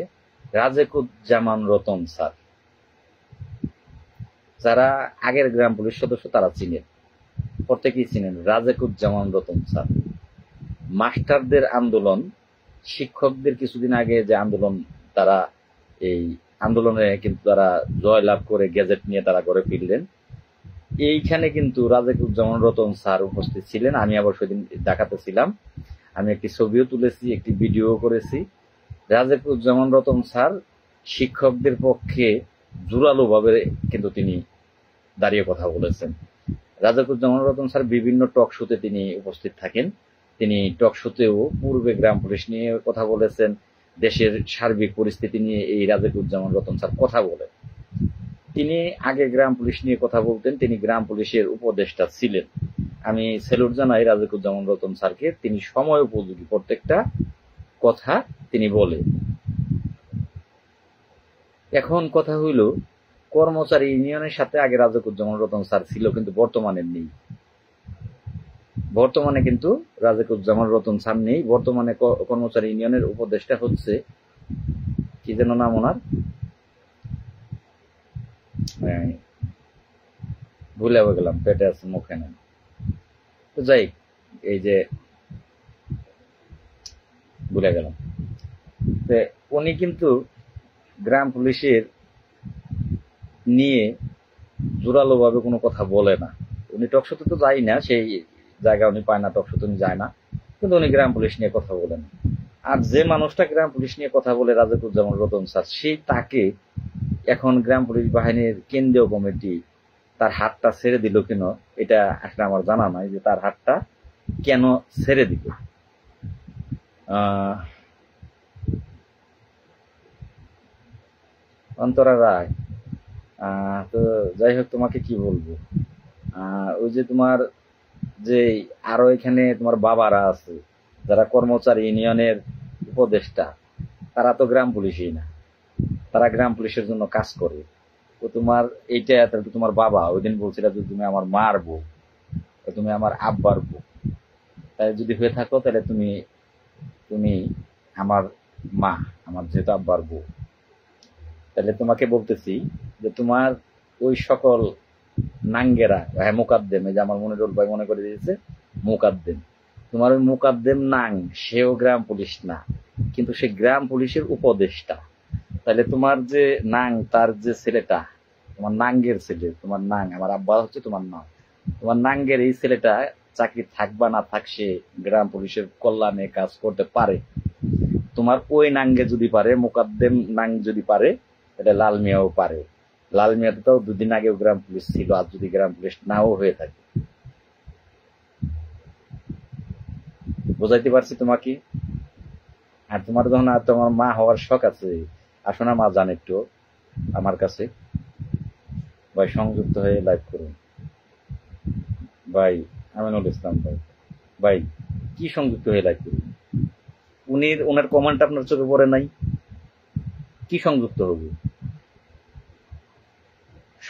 রাজেকুজ্জামান রতন স্যার, যারা আগের গ্রাম পুলিশ সদস্য তারা চিনেন, প্রত্যেকেই চিনেন রাজেকুজ্জামান রতন স্যার। মাস্টারদের আন্দোলন, শিক্ষকদের কিছুদিন আগে যে আন্দোলন, তারা এই আন্দোলনে কিন্তু তারা জয়লাভ করে গেজেট নিয়ে তারা ঘরে ফিরলেন। এইখানে কিন্তু রাজেকুজ্জামান রতন স্যার উপস্থিত ছিলেন। আমি আবার সেদিন ঢাকাতে ছিলাম, আমি একটি ছবিও তুলেছি, একটি ভিডিও করেছি। রাজেকুজ্জামান রতন স্যার শিক্ষকদের পক্ষে জোরালো ভাবে কিন্তু তিনি দাঁড়িয়ে কথা বলেছেন। রাজেকুজ্জামান রতন স্যার বিভিন্ন টক শোতে তিনি উপস্থিত থাকেন। তিনি টক শোতেও পূর্বে গ্রাম পুলিশ নিয়ে কথা বলেছেন, দেশের সার্বিক পরিস্থিতি নিয়ে এই রাজেকুজ্জামান রতন স্যার কথা বলেন। তিনি আগে গ্রাম পুলিশ নিয়ে কথা বলতেন, তিনি গ্রাম পুলিশের উপদেষ্টা ছিলেন। আমি স্যালুট জানাই রাজেকুজ্জামান রতন স্যারকে, তিনি সময় উপযোগী প্রত্যেকটা কথা তিনি বলে। এখন কথা হইল, কর্মচারী ইউনিয়নের সাথে আগে রাজেকুজ্জামান রতন স্যার ছিল, কিন্তু বর্তমানে নেই। বর্তমানে কিন্তু রাজেকুজ্জামান রতন স্যার নেই। বর্তমানে কর্মচারী ইউনিয়নের উপদেষ্টা হচ্ছে কি যেন নাম ওনার, ভুলে গেলাম, পেটে আছে মুখে নেই। তো যাই, এই যে ভুলে গেলাম, উনি কিন্তু গ্রাম পুলিশের নিয়ে জোরালো ভাবে কোনো কথা বলে না। উনি টকশোতে তো যাই না, সেই জায়গা উনি পায় না, টকশোতে উনি যায় না, কিন্তু উনি গ্রাম পুলিশ নিয়ে কথা বলেন। আর যে মানুষটা গ্রাম পুলিশ নিয়ে কথা বলে রাজেকুজ্জামান রতন স্যার, সেই তাকে এখন গ্রাম পুলিশ বাহিনীর কেন্দ্রীয় কমিটি তার হাতটা ছেড়ে দিল কেন, এটা আসলে আমার জানা নাই যে তার হাতটা কেন ছেড়ে দিল। অন্তরা রায়, তো যাই হোক, তোমাকে কি বলবো, ওই যে তোমার যে আরো এখানে তোমার বাবারা আছে যারা কর্মচারী ইউনিয়নের উপদেষ্টা, তারা তো গ্রাম পুলিশই না, তারা গ্রাম পুলিশের জন্য কাজ করে। তো তোমার এইটা তোমার বাবা ওই দিন বলছিল যে তুমি আমার মার বউ, তুমি আমার আব্বার বউ, তাই যদি হয়ে থাকো তাহলে তুমি তুমি আমার মা, আমার যেহেতু আব্বার বউ, তাহলে তোমাকে বলতেছি যে তোমার ওই সকল নাঙ্গেরা, হ্যাঁ মোকাদ্দেম, এই যে আমার মনিরুল ভাই মনে করে দিয়েছে মোকাদ্দেম, তোমার ওই মোকাদ্দেম নাং সেও গ্রাম পুলিশ না, কিন্তু সে গ্রাম পুলিশের উপদেষ্টা। তাহলে তোমার যে নাং, তার যে ছেলেটা, তোমার নাঙ্গের ছেলে, তোমার নাং, আমার আব্বা হচ্ছে তোমার নাম, তোমার নাঙ্গের এই ছেলেটা চাকরি থাক বা না থাক, সে গ্রাম পুলিশের কল্যাণে কাজ করতে পারে। তোমার ওই নাঙ্গে যদি পারে, মোকাদ্দেম নাং যদি পারে, তাহলে লাল মিয়াও পারে। লাল মিয়াতে তো 2 দিন আগেও গ্রাম পুলিশ ছিল, আর যদি গ্রাম পুলিশ নাও হয়ে থাকে। বোঝাইতে পারছি তোমাকে? আর তোমার যখন আর তোমার মা হওয়ার শখ আছে, আসো না মা জান একটু আমার কাছে। ভাই সংযুক্ত হয়ে লাইভ করুন ভাই। আমিনুল ইসলাম ভাই, ভাই কি সংযুক্ত হয়ে লাইভ করুন? ওনার কমেন্ট আপনার চোখে পড়ে নাই? কি সংযুক্ত হবে?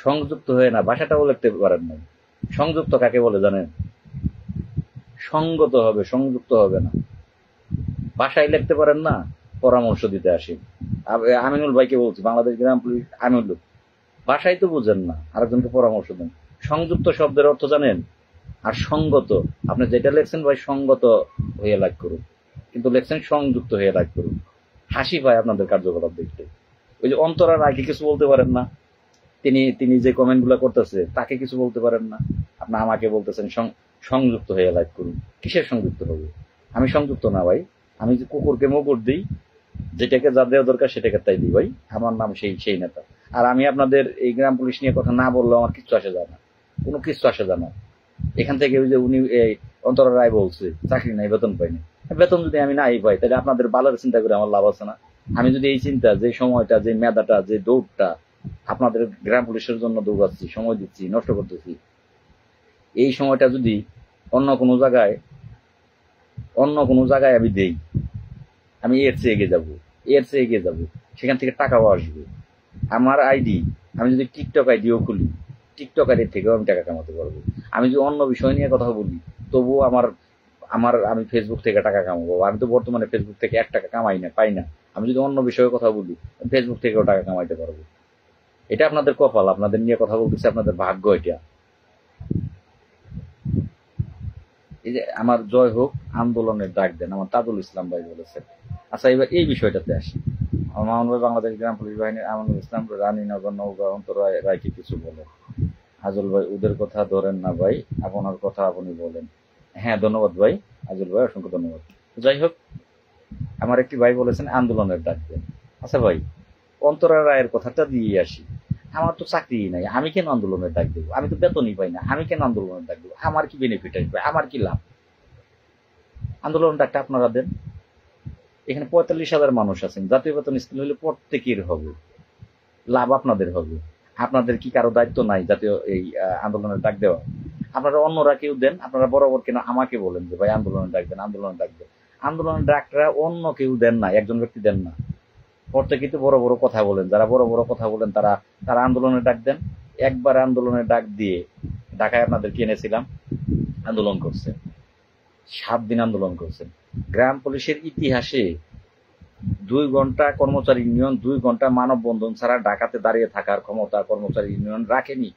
সংযুক্ত হয়ে না, ভাষাটাও লিখতে পারেন নাই। সংযুক্ত কাকে বলে জানেন? সঙ্গত হবে, সংযুক্ত হবে না। ভাষায় লিখতে পারেন না, পরামর্শ দিতে আসি। আমিনুল ভাইকে বলছি, বাংলাদেশ গ্রাম পুলিশ আমিনুল। ভাষাই তো বুঝেন না, আরেকজনকে পরামর্শ দেন। সংযুক্ত শব্দের অর্থ জানেন? আর সঙ্গত, আপনি যেটা লেখছেন ভাই সঙ্গত হয়ে লাইক করুন, কিন্তু লেখছেন সংযুক্ত হয়ে লাইক করুন। হাসি পায় আপনাদের কার্যকলাপ দেখতে। ওই যে অন্তরার আগে কিছু বলতে পারেন না, তিনি যে কমেন্ট গুলা করতেছে তাকে কিছু বলতে পারেন না, আপনি আমাকে বলতেছেন সংযুক্ত হয়ে লাইক করুন। কিসের সংযুক্ত হবে? আমি সংযুক্ত না ভাই, আমি যে কুকুরকে মোকর দিই, যেটাকে যা দেওয়া দরকার সেটাকে তাই দিই ভাই। আমার নাম সেই নেতা। আর আমি আপনাদের এই গ্রাম পুলিশ নিয়ে কথা না বললেও আমার কিচ্ছু আসে যায় না, কোনো কিছু আসে যায় না। এখান থেকে ওই যে উনি এই অন্তরা রায় বলছে চাকরি নাই, বেতন পাইনি। বেতন যদি আমি নাই পাই তাহলে আপনাদের ভালোর চিন্তা করে আমার লাভ আছে না? আমি যদি এই চিন্তা, যে সময়টা, যে মেধাটা, যে দৌড়টা আপনাদের গ্রাম পুলিশের জন্য দৌড়াচ্ছি, সময় দিচ্ছি, নষ্ট করতেছি, এই সময়টা যদি অন্য কোনো জায়গায় আমি দেই, আমি এর চেয়ে এগিয়ে যাব, সেখান থেকে টাকাও আসবে। আমার আইডি, আমি যদি টিকটক আইডিও খুলি, টিকটক আইডির থেকেও আমি টাকা কামাতে পারবো। আমি যদি অন্য বিষয় নিয়ে কথা বলি, তবুও আমি ফেসবুক থেকে টাকা কামাবো। আমি তো বর্তমানে ফেসবুক থেকে 1 টাকা পাই না। আমি যদি অন্য বিষয়ে কথা বলি, ফেসবুক থেকেও টাকা কামাইতে পারবো। এটা আপনাদের কপাল, আপনাদের নিয়ে কথা বলতেছে, আপনাদের ভাগ্য এটা। এই যে আমার জয় হোক আন্দোলনের ডাক দেন, আমার তাজুল ইসলাম ভাই বলেছেন। আচ্ছা, এবার এই বিষয়টাতে আসি। মামুন ভাই বাংলাদেশ গ্রাম পুলিশ বাহিনীর আমিনুল ইসলাম রানীনগর নওগাঁ অন্তরা রায়কে কিছু বলেন। আজল ভাই, ওদের কথা ধরেন না ভাই, আপনার কথা আপনি বলেন। হ্যাঁ, ধন্যবাদ ভাই, আজল ভাই অসংখ্য ধন্যবাদ। যাই হোক, আমার একটি ভাই বলেছেন আন্দোলনের ডাক দেন। আচ্ছা ভাই, অন্তরা রায়ের কথাটা দিয়ে আসি। আমার তো চাকরি নাই, আমি কেন আন্দোলনের ডাক দেবো? আমি তো বেতনই পাই না, আমি কেন আন্দোলনের ডাক দেবো? আমার কি বেনিফিট আসবে? আমার কি লাভ? আন্দোলনের ডাকটা আপনারা দেন। এখানে 45,000 মানুষ আছেন, জাতীয় বেতন স্কিম হলে প্রত্যেকের হবে, লাভ আপনাদের হবে। আপনাদের কি কারো দায়িত্ব নাই জাতীয় এই আন্দোলনের ডাক দেওয়া? আপনারা অন্যরা কেউ দেন, আপনারা বরাবর কেন আমাকে বলেন যে ভাই আন্দোলনের ডাক দেন, আন্দোলনের ডাক দেন? আন্দোলনের ডাকটা অন্য কেউ দেন না, একজন ব্যক্তি দেন না, প্রত্যেকেই তো বড় বড় কথা বলেন। যারা বড় বড় কথা বলেন তারা আন্দোলনের ডাক দেন। একবার আন্দোলনের ডাক দিয়ে ঢাকায় আপনাদেরকে এনেছিলাম, আন্দোলন করছেন, 7 দিন আন্দোলন করছেন। গ্রাম পুলিশের ইতিহাসে 2 ঘন্টা কর্মচারী ইউনিয়ন, 2 ঘন্টা মানববন্ধন ছাড়া ঢাকাতে দাঁড়িয়ে থাকার ক্ষমতা কর্মচারী ইউনিয়ন রাখেনি,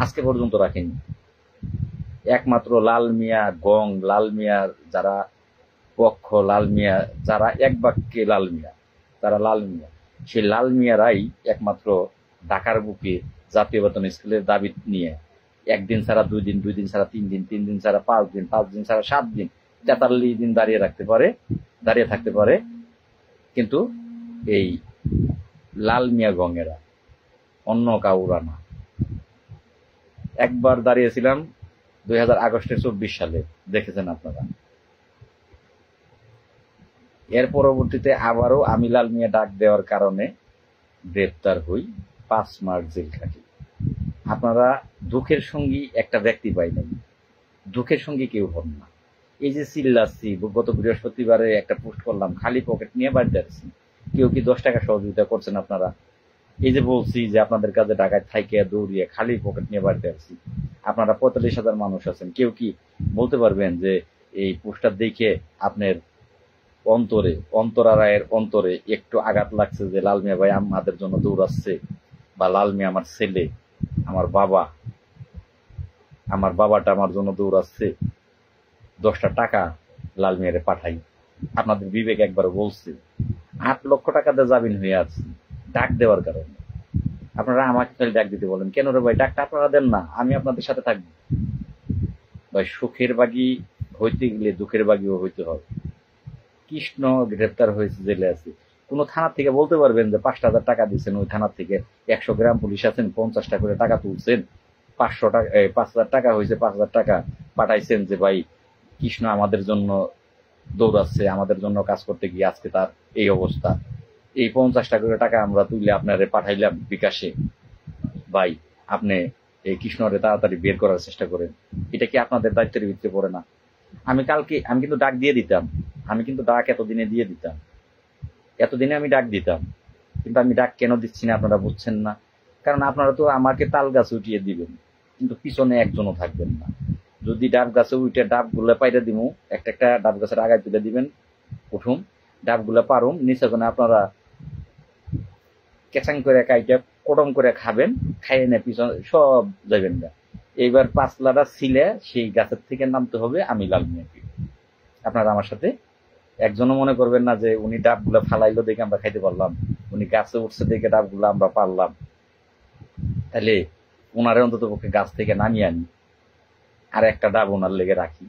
আজকে পর্যন্ত রাখেনি। একমাত্র লাল মিয়া গং, লাল মিয়ার যারা পক্ষ, লাল মিয়া যারা এক বাক্যে লাল মিয়া, তারা লাল মিয়া, সেই লাল মিয়ারাই একমাত্র ঢাকার বুকে জাতীয় বেতন স্কেলের দাবি নিয়ে 1 দিন ছাড়া 2 দিন, 2 দিন ছাড়া 3 দিন, 3 দিন ছাড়া 5 দিন, 5 দিন ছাড়া 7 দিন, 43 দিন দাঁড়িয়ে থাকতে পারে। কিন্তু এই লাল মিয়া গঙ্গেরা, অন্য কাউরা না। একবার দাঁড়িয়েছিলাম 2024 সালে, দেখেছেন আপনারা। এর পরবর্তীতে আবারও আমি লাল মিয়া ডাক দেওয়ার কারণে গ্রেপ্তার হই, 5 মাস জেল খাটি। আপনারা দুঃখের সঙ্গী একটা ব্যক্তি পাই নাই, দুঃখের সঙ্গী কেউ হন না। এই যে চিল্লাচ্ছি, গত বৃহস্পতিবারে একটা পোস্ট করলাম, খালি পকেট নিয়ে বাড়িতে আসছি, কেউ কি 10 টাকা সহযোগিতা করছেন আপনারা? এই যে বলছি যে আপনাদের কাছে ঢাকায় থাইকে দৌড়িয়ে খালি পকেট নিয়ে বাড়িতে আসছি, আপনারা 45,000 মানুষ আছেন, কেউ কি বলতে পারবেন যে এই পোস্টার দেখে আপনার অন্তরা রায়ের অন্তরে একটু আঘাত লাগছে যে লাল মিয়া ভাই আমাদের জন্য দৌড়াচ্ছে, বা লাল মিয়া আমার ছেলে, আমার বাবাটা আমার জন্য দৌড়াচ্ছে, 10টা টাকা লাল মিয়ারে পাঠাই? আপনাদের বিবেক একবার বলছে? 8 লক্ষ টাকা দিয়ে জামিন হয়ে আছে ডাক দেওয়ার কারণে। আপনারা আমাকে খালি ডাক দিতে বলেন কেন রে ভাই? ডাকটা আপনারা দেন না, আমি আপনাদের সাথে থাকবো ভাই। সুখের বাগি হইতে গেলে দুঃখের বাগিও হইতে হবে। কৃষ্ণ গ্রেপ্তার হয়েছে, জেলে আছে। কোনো থানা থেকে বলতে পারবেন যে 5,000 টাকা দিচ্ছেন, ওই থানা থেকে 100 গ্রাম পুলিশ আছেন, 50টা করে টাকা তুলছেন, 500 টাকা 5,000 টাকা হয়েছে, 5,000 টাকা পাঠাইছেন যে ভাই কৃষ্ণ আমাদের জন্য দৌড়াচ্ছে, আমাদের জন্য কাজ করতে গিয়ে আজকে তার এই অবস্থা, এই 50টা করে টাকা আমরা তুলে আপনারে পাঠাইলাম বিকাশে, ভাই আপনি এই কৃষ্ণরে তাড়াতাড়ি বের করার চেষ্টা করেন। এটা কি আপনাদের দায়িত্বের ভিত্তিতে পড়ে না? আমি কিন্তু ডাক দিয়ে দিতাম, আমি কিন্তু ডাক এতদিনে দিয়ে দিতাম, এতদিনে আমি ডাক দিতাম, কিন্তু আমি ডাক কেন দিচ্ছি না আপনারা বুঝছেন না? কারণ আপনারা তো আমাকে তাল গাছে উঠিয়ে দিবেন, কিন্তু পিছনে একজনও থাকবেন না। যদি ডাব গাছে উঠে ডাব গুলা পাইরে দিমু, একটা একটা ডাব গাছের আগায় তুলে দিবেন, উঠুন, ডাব গুলা পারুম, নিচে কোনে আপনারা কেচাং করে কাইটা কটম করে খাবেন, খাইয়ে না পিছনে সব যাবেন না। এইবার পাঁচলাটা ছিলে সেই গাছের থেকে নামতে হবে আমি লাল মিয়াকে। আপনারা আমার সাথে একজনও মনে করবেন না যে উনি ডাবগুলা ফালাইলো দেখে আমরা খাইতে পারলাম, উনি গাছে উঠছে দেখে ডাবগুলা আমরা পারলাম। তাহলে ওনারে অন্তত পক্ষে গাছ থেকে নামিয়ে আনি, আর একটা ডাব ওনার লেগে রাখি।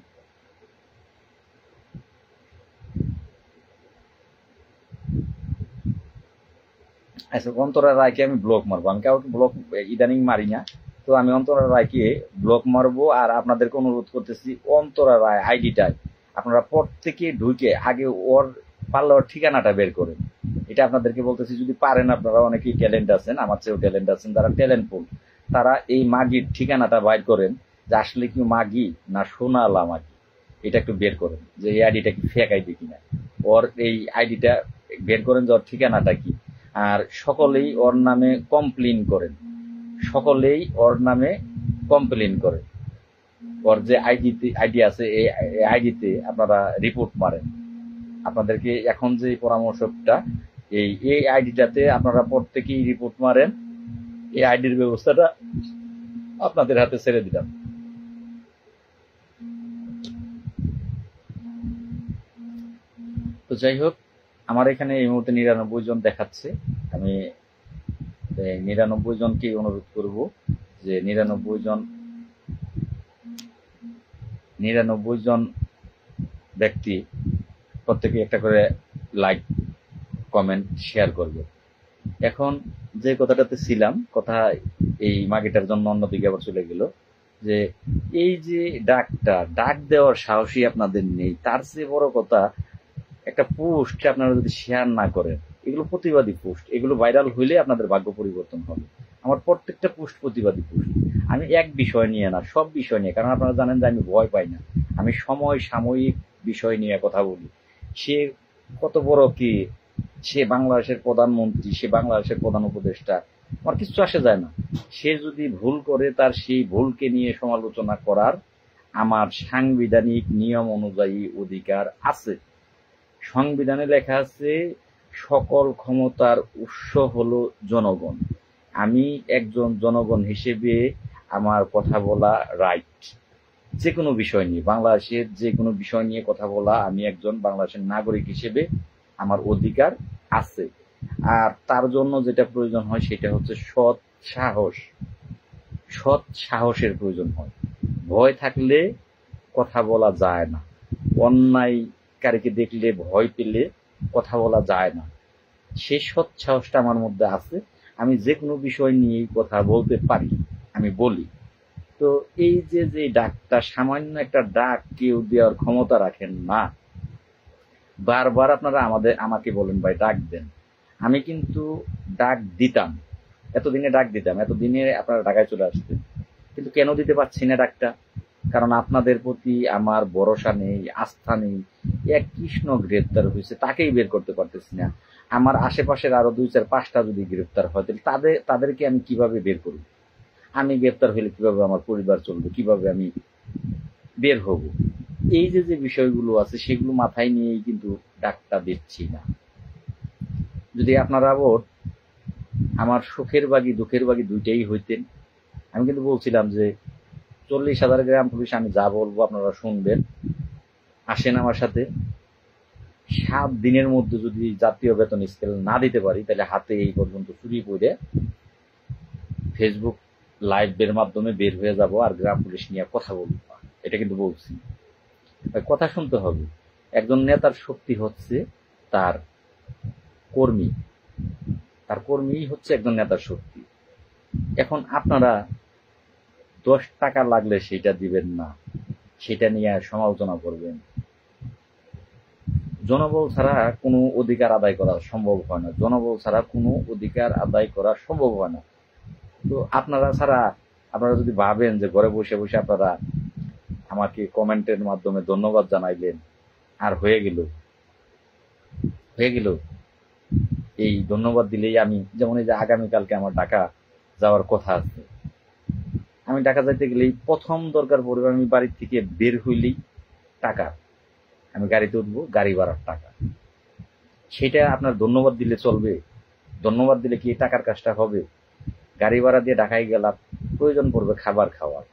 আচ্ছা, অন্তরা রায়কে আমি ব্লক মারবো, আমি কাউকে ব্লক ইদানিং মারি না, তো আমি অন্তরা রায়কে ব্লক মারবো। আর আপনাদেরকে অনুরোধ করতেছি, অন্তরা রায় আইডিটায় আপনারা প্রত্যেকে ঢুকে আগে ওর পারলে ওর ঠিকানাটা বের করেন। এটা আপনাদেরকে বলতেছি, যদি পারেন, আপনারা অনেকেই ট্যালেন্ট আছেন, আমার চেয়েও ট্যালেন্ট আছেন, যারা ট্যালেন্টফুল, তারা এই মাগির ঠিকানাটা বাইর করেন, যে আসলে কি মাগি না সোনালা মাগি, এটা একটু বের করেন, যে এই আইডিটা কি ফেক আইডি কিনা। ওর এই আইডিটা বের করেন যে ওর ঠিকানাটা কি। আর সকলেই ওর নামে কমপ্লেন করেন, সকলেই ওর নামে কমপ্লেন করেন। ওর যে আইডি আছে এই আইডিতে আপনারা রিপোর্ট মারেন। আপনাদেরকে এখন যে পরামর্শটা, এই আইডিটাতে আপনারা প্রত্যেকেই রিপোর্ট মারেন। এই আইডির ব্যবস্থাটা আপনাদের হাতে ছেড়ে দিলাম। তো যাই হোক, আমার এখানে এই মুহূর্তে 99 জন দেখাচ্ছে। আমি 99 জনকে অনুরোধ করব যে 99 জন ব্যক্তি প্রত্যেকে একটা করে লাইক, কমেন্ট, শেয়ার করবে। এখন যে কথাটাতে ছিলাম, কথা এই মাগিটার জন্য অন্যদিকে আবার চলে গেল, যে এই যে ডাক দেওয়ার সাহসী আপনাদের নেই। তার চেয়ে বড় কথা, একটা পোস্ট আপনারা যদি শেয়ার না করেন, এগুলো প্রতিবাদী পোস্ট, এগুলো ভাইরাল হইলে আপনাদের ভাগ্য পরিবর্তন হবে। আমার প্রত্যেকটা পোস্ট প্রতিবাদী পোস্ট। আমি এক বিষয় নিয়ে না, সব বিষয় নিয়ে, কারণ আপনারা জানেন যে আমি ভয় পাই না। আমি সাময়িক বিষয় নিয়ে কথা বলি। সে কত বড় কি, সে বাংলাদেশের প্রধানমন্ত্রী, সে বাংলাদেশের প্রধান উপদেষ্টা, আমার কিছু আসে যায় না। সে যদি ভুল করে, তার সেই ভুলকে নিয়ে সমালোচনা করার আমার সাংবিধানিক নিয়ম অনুযায়ী অধিকার আছে। সংবিধানে লেখা আছে, সকল ক্ষমতার উৎস হলো জনগণ। আমি একজন জনগণ হিসেবে আমার কথা বলা রাইট। যে কোনো বিষয় নিয়ে, বাংলাদেশের যে কোনো বিষয় নিয়ে কথা বলা, আমি একজন বাংলাদেশের নাগরিক হিসেবে আমার অধিকার আছে। আর তার জন্য যেটা প্রয়োজন হয় সেটা হচ্ছে সৎ সাহসের প্রয়োজন হয়। ভয় থাকলে কথা বলা যায় না। অন্যায়কারীকে দেখলে ভয় পেলে কথা বলা যায় না। সেই সৎ সাহসটা আমার মধ্যে আছে। আমি যে কোনো বিষয় নিয়েই কথা বলতে পারি, আমি বলি। তো এই যে ডাকটা, সামান্য একটা ডাক কেউ দেওয়ার ক্ষমতা রাখেন না। বারবার আপনারা আমাকে বলেন ভাই ডাক দেন, আমি কিন্তু ডাক দিতাম, এতদিনে ডাক দিতাম, এতদিনে আপনারা ঢাকায় চলে আসতেন। কিন্তু কেন দিতে পারছি না ডাকটা? কারণ আপনাদের প্রতি আমার ভরসা নেই, আস্থা নেই। এক কৃষ্ণ গ্রেপ্তার হয়েছে, তাকেই বের করতে পারতেছি না। আমার আশেপাশের আরো 2-4-5টা যদি গ্রেপ্তার হয়, তাহলে তাদেরকে আমি কিভাবে বের করব? আমি গ্রেপ্তার হলে কিভাবে আমার পরিবার চলবে, কিভাবে আমি বের হব? এই যে বিষয়গুলো আছে, সেগুলো মাথায় নিয়েই কিন্তু ডাকটা দিচ্ছি না। যদি আপনারা আমার সুখের বাগি দুঃখের বাগি দুইটাই হইতেন, আমি কিন্তু বলছিলাম যে 40,000 গ্রাম পুলিশ, আমি যা বলবো আপনারা শুনবেন, আসেন আমার সাথে। 7 দিনের মধ্যে যদি জাতীয় বেতন স্কেল না দিতে পারি, তাহলে হাতে এই পর্যন্ত চুরি করে ফেসবুক লাইভের মাধ্যমে বের হয়ে যাব, আর গ্রাম পুলিশ নিয়ে কথা বলবো। এটা কিন্তু বলছি, কথা শুনতে হবে। একজন নেতার শক্তি হচ্ছে তার কর্মী, তার কর্মী হচ্ছে একজন নেতার শক্তি। এখন আপনারা 10 টাকা লাগলে সেটা দিবেন না, সেটা নিয়ে সমালোচনা করবেন। জনবল ছাড়া কোনো অধিকার আদায় করা সম্ভব হয় না, জনবল ছাড়া কোনো অধিকার আদায় করা সম্ভব হয় না। তো আপনারা ছাড়া, আপনারা যদি ভাবেন যে ঘরে বসে বসে আপনারা আমাকে কমেন্টের মাধ্যমে ধন্যবাদ জানাইলেন আর হয়ে গেল, এই ধন্যবাদ দিলেই আমি, যেমন এই যে আগামীকালকে আমার ঢাকা যাওয়ার কথা আছে, আমি ঢাকা যাইতে গেলেই প্রথম দরকার পড়বে আমি বাড়ির থেকে বের হইলেই টাকা, আমি গাড়িতে উঠবো, গাড়ি ভাড়ার টাকা। সেটা আপনার ধন্যবাদ দিলে চলবে? ধন্যবাদ দিলে কি টাকার কাজটা হবে? গাড়ি ভাড়া দিয়ে ঢাকায় গেলাম, প্রয়োজন পড়বে খাবার খাওয়ার,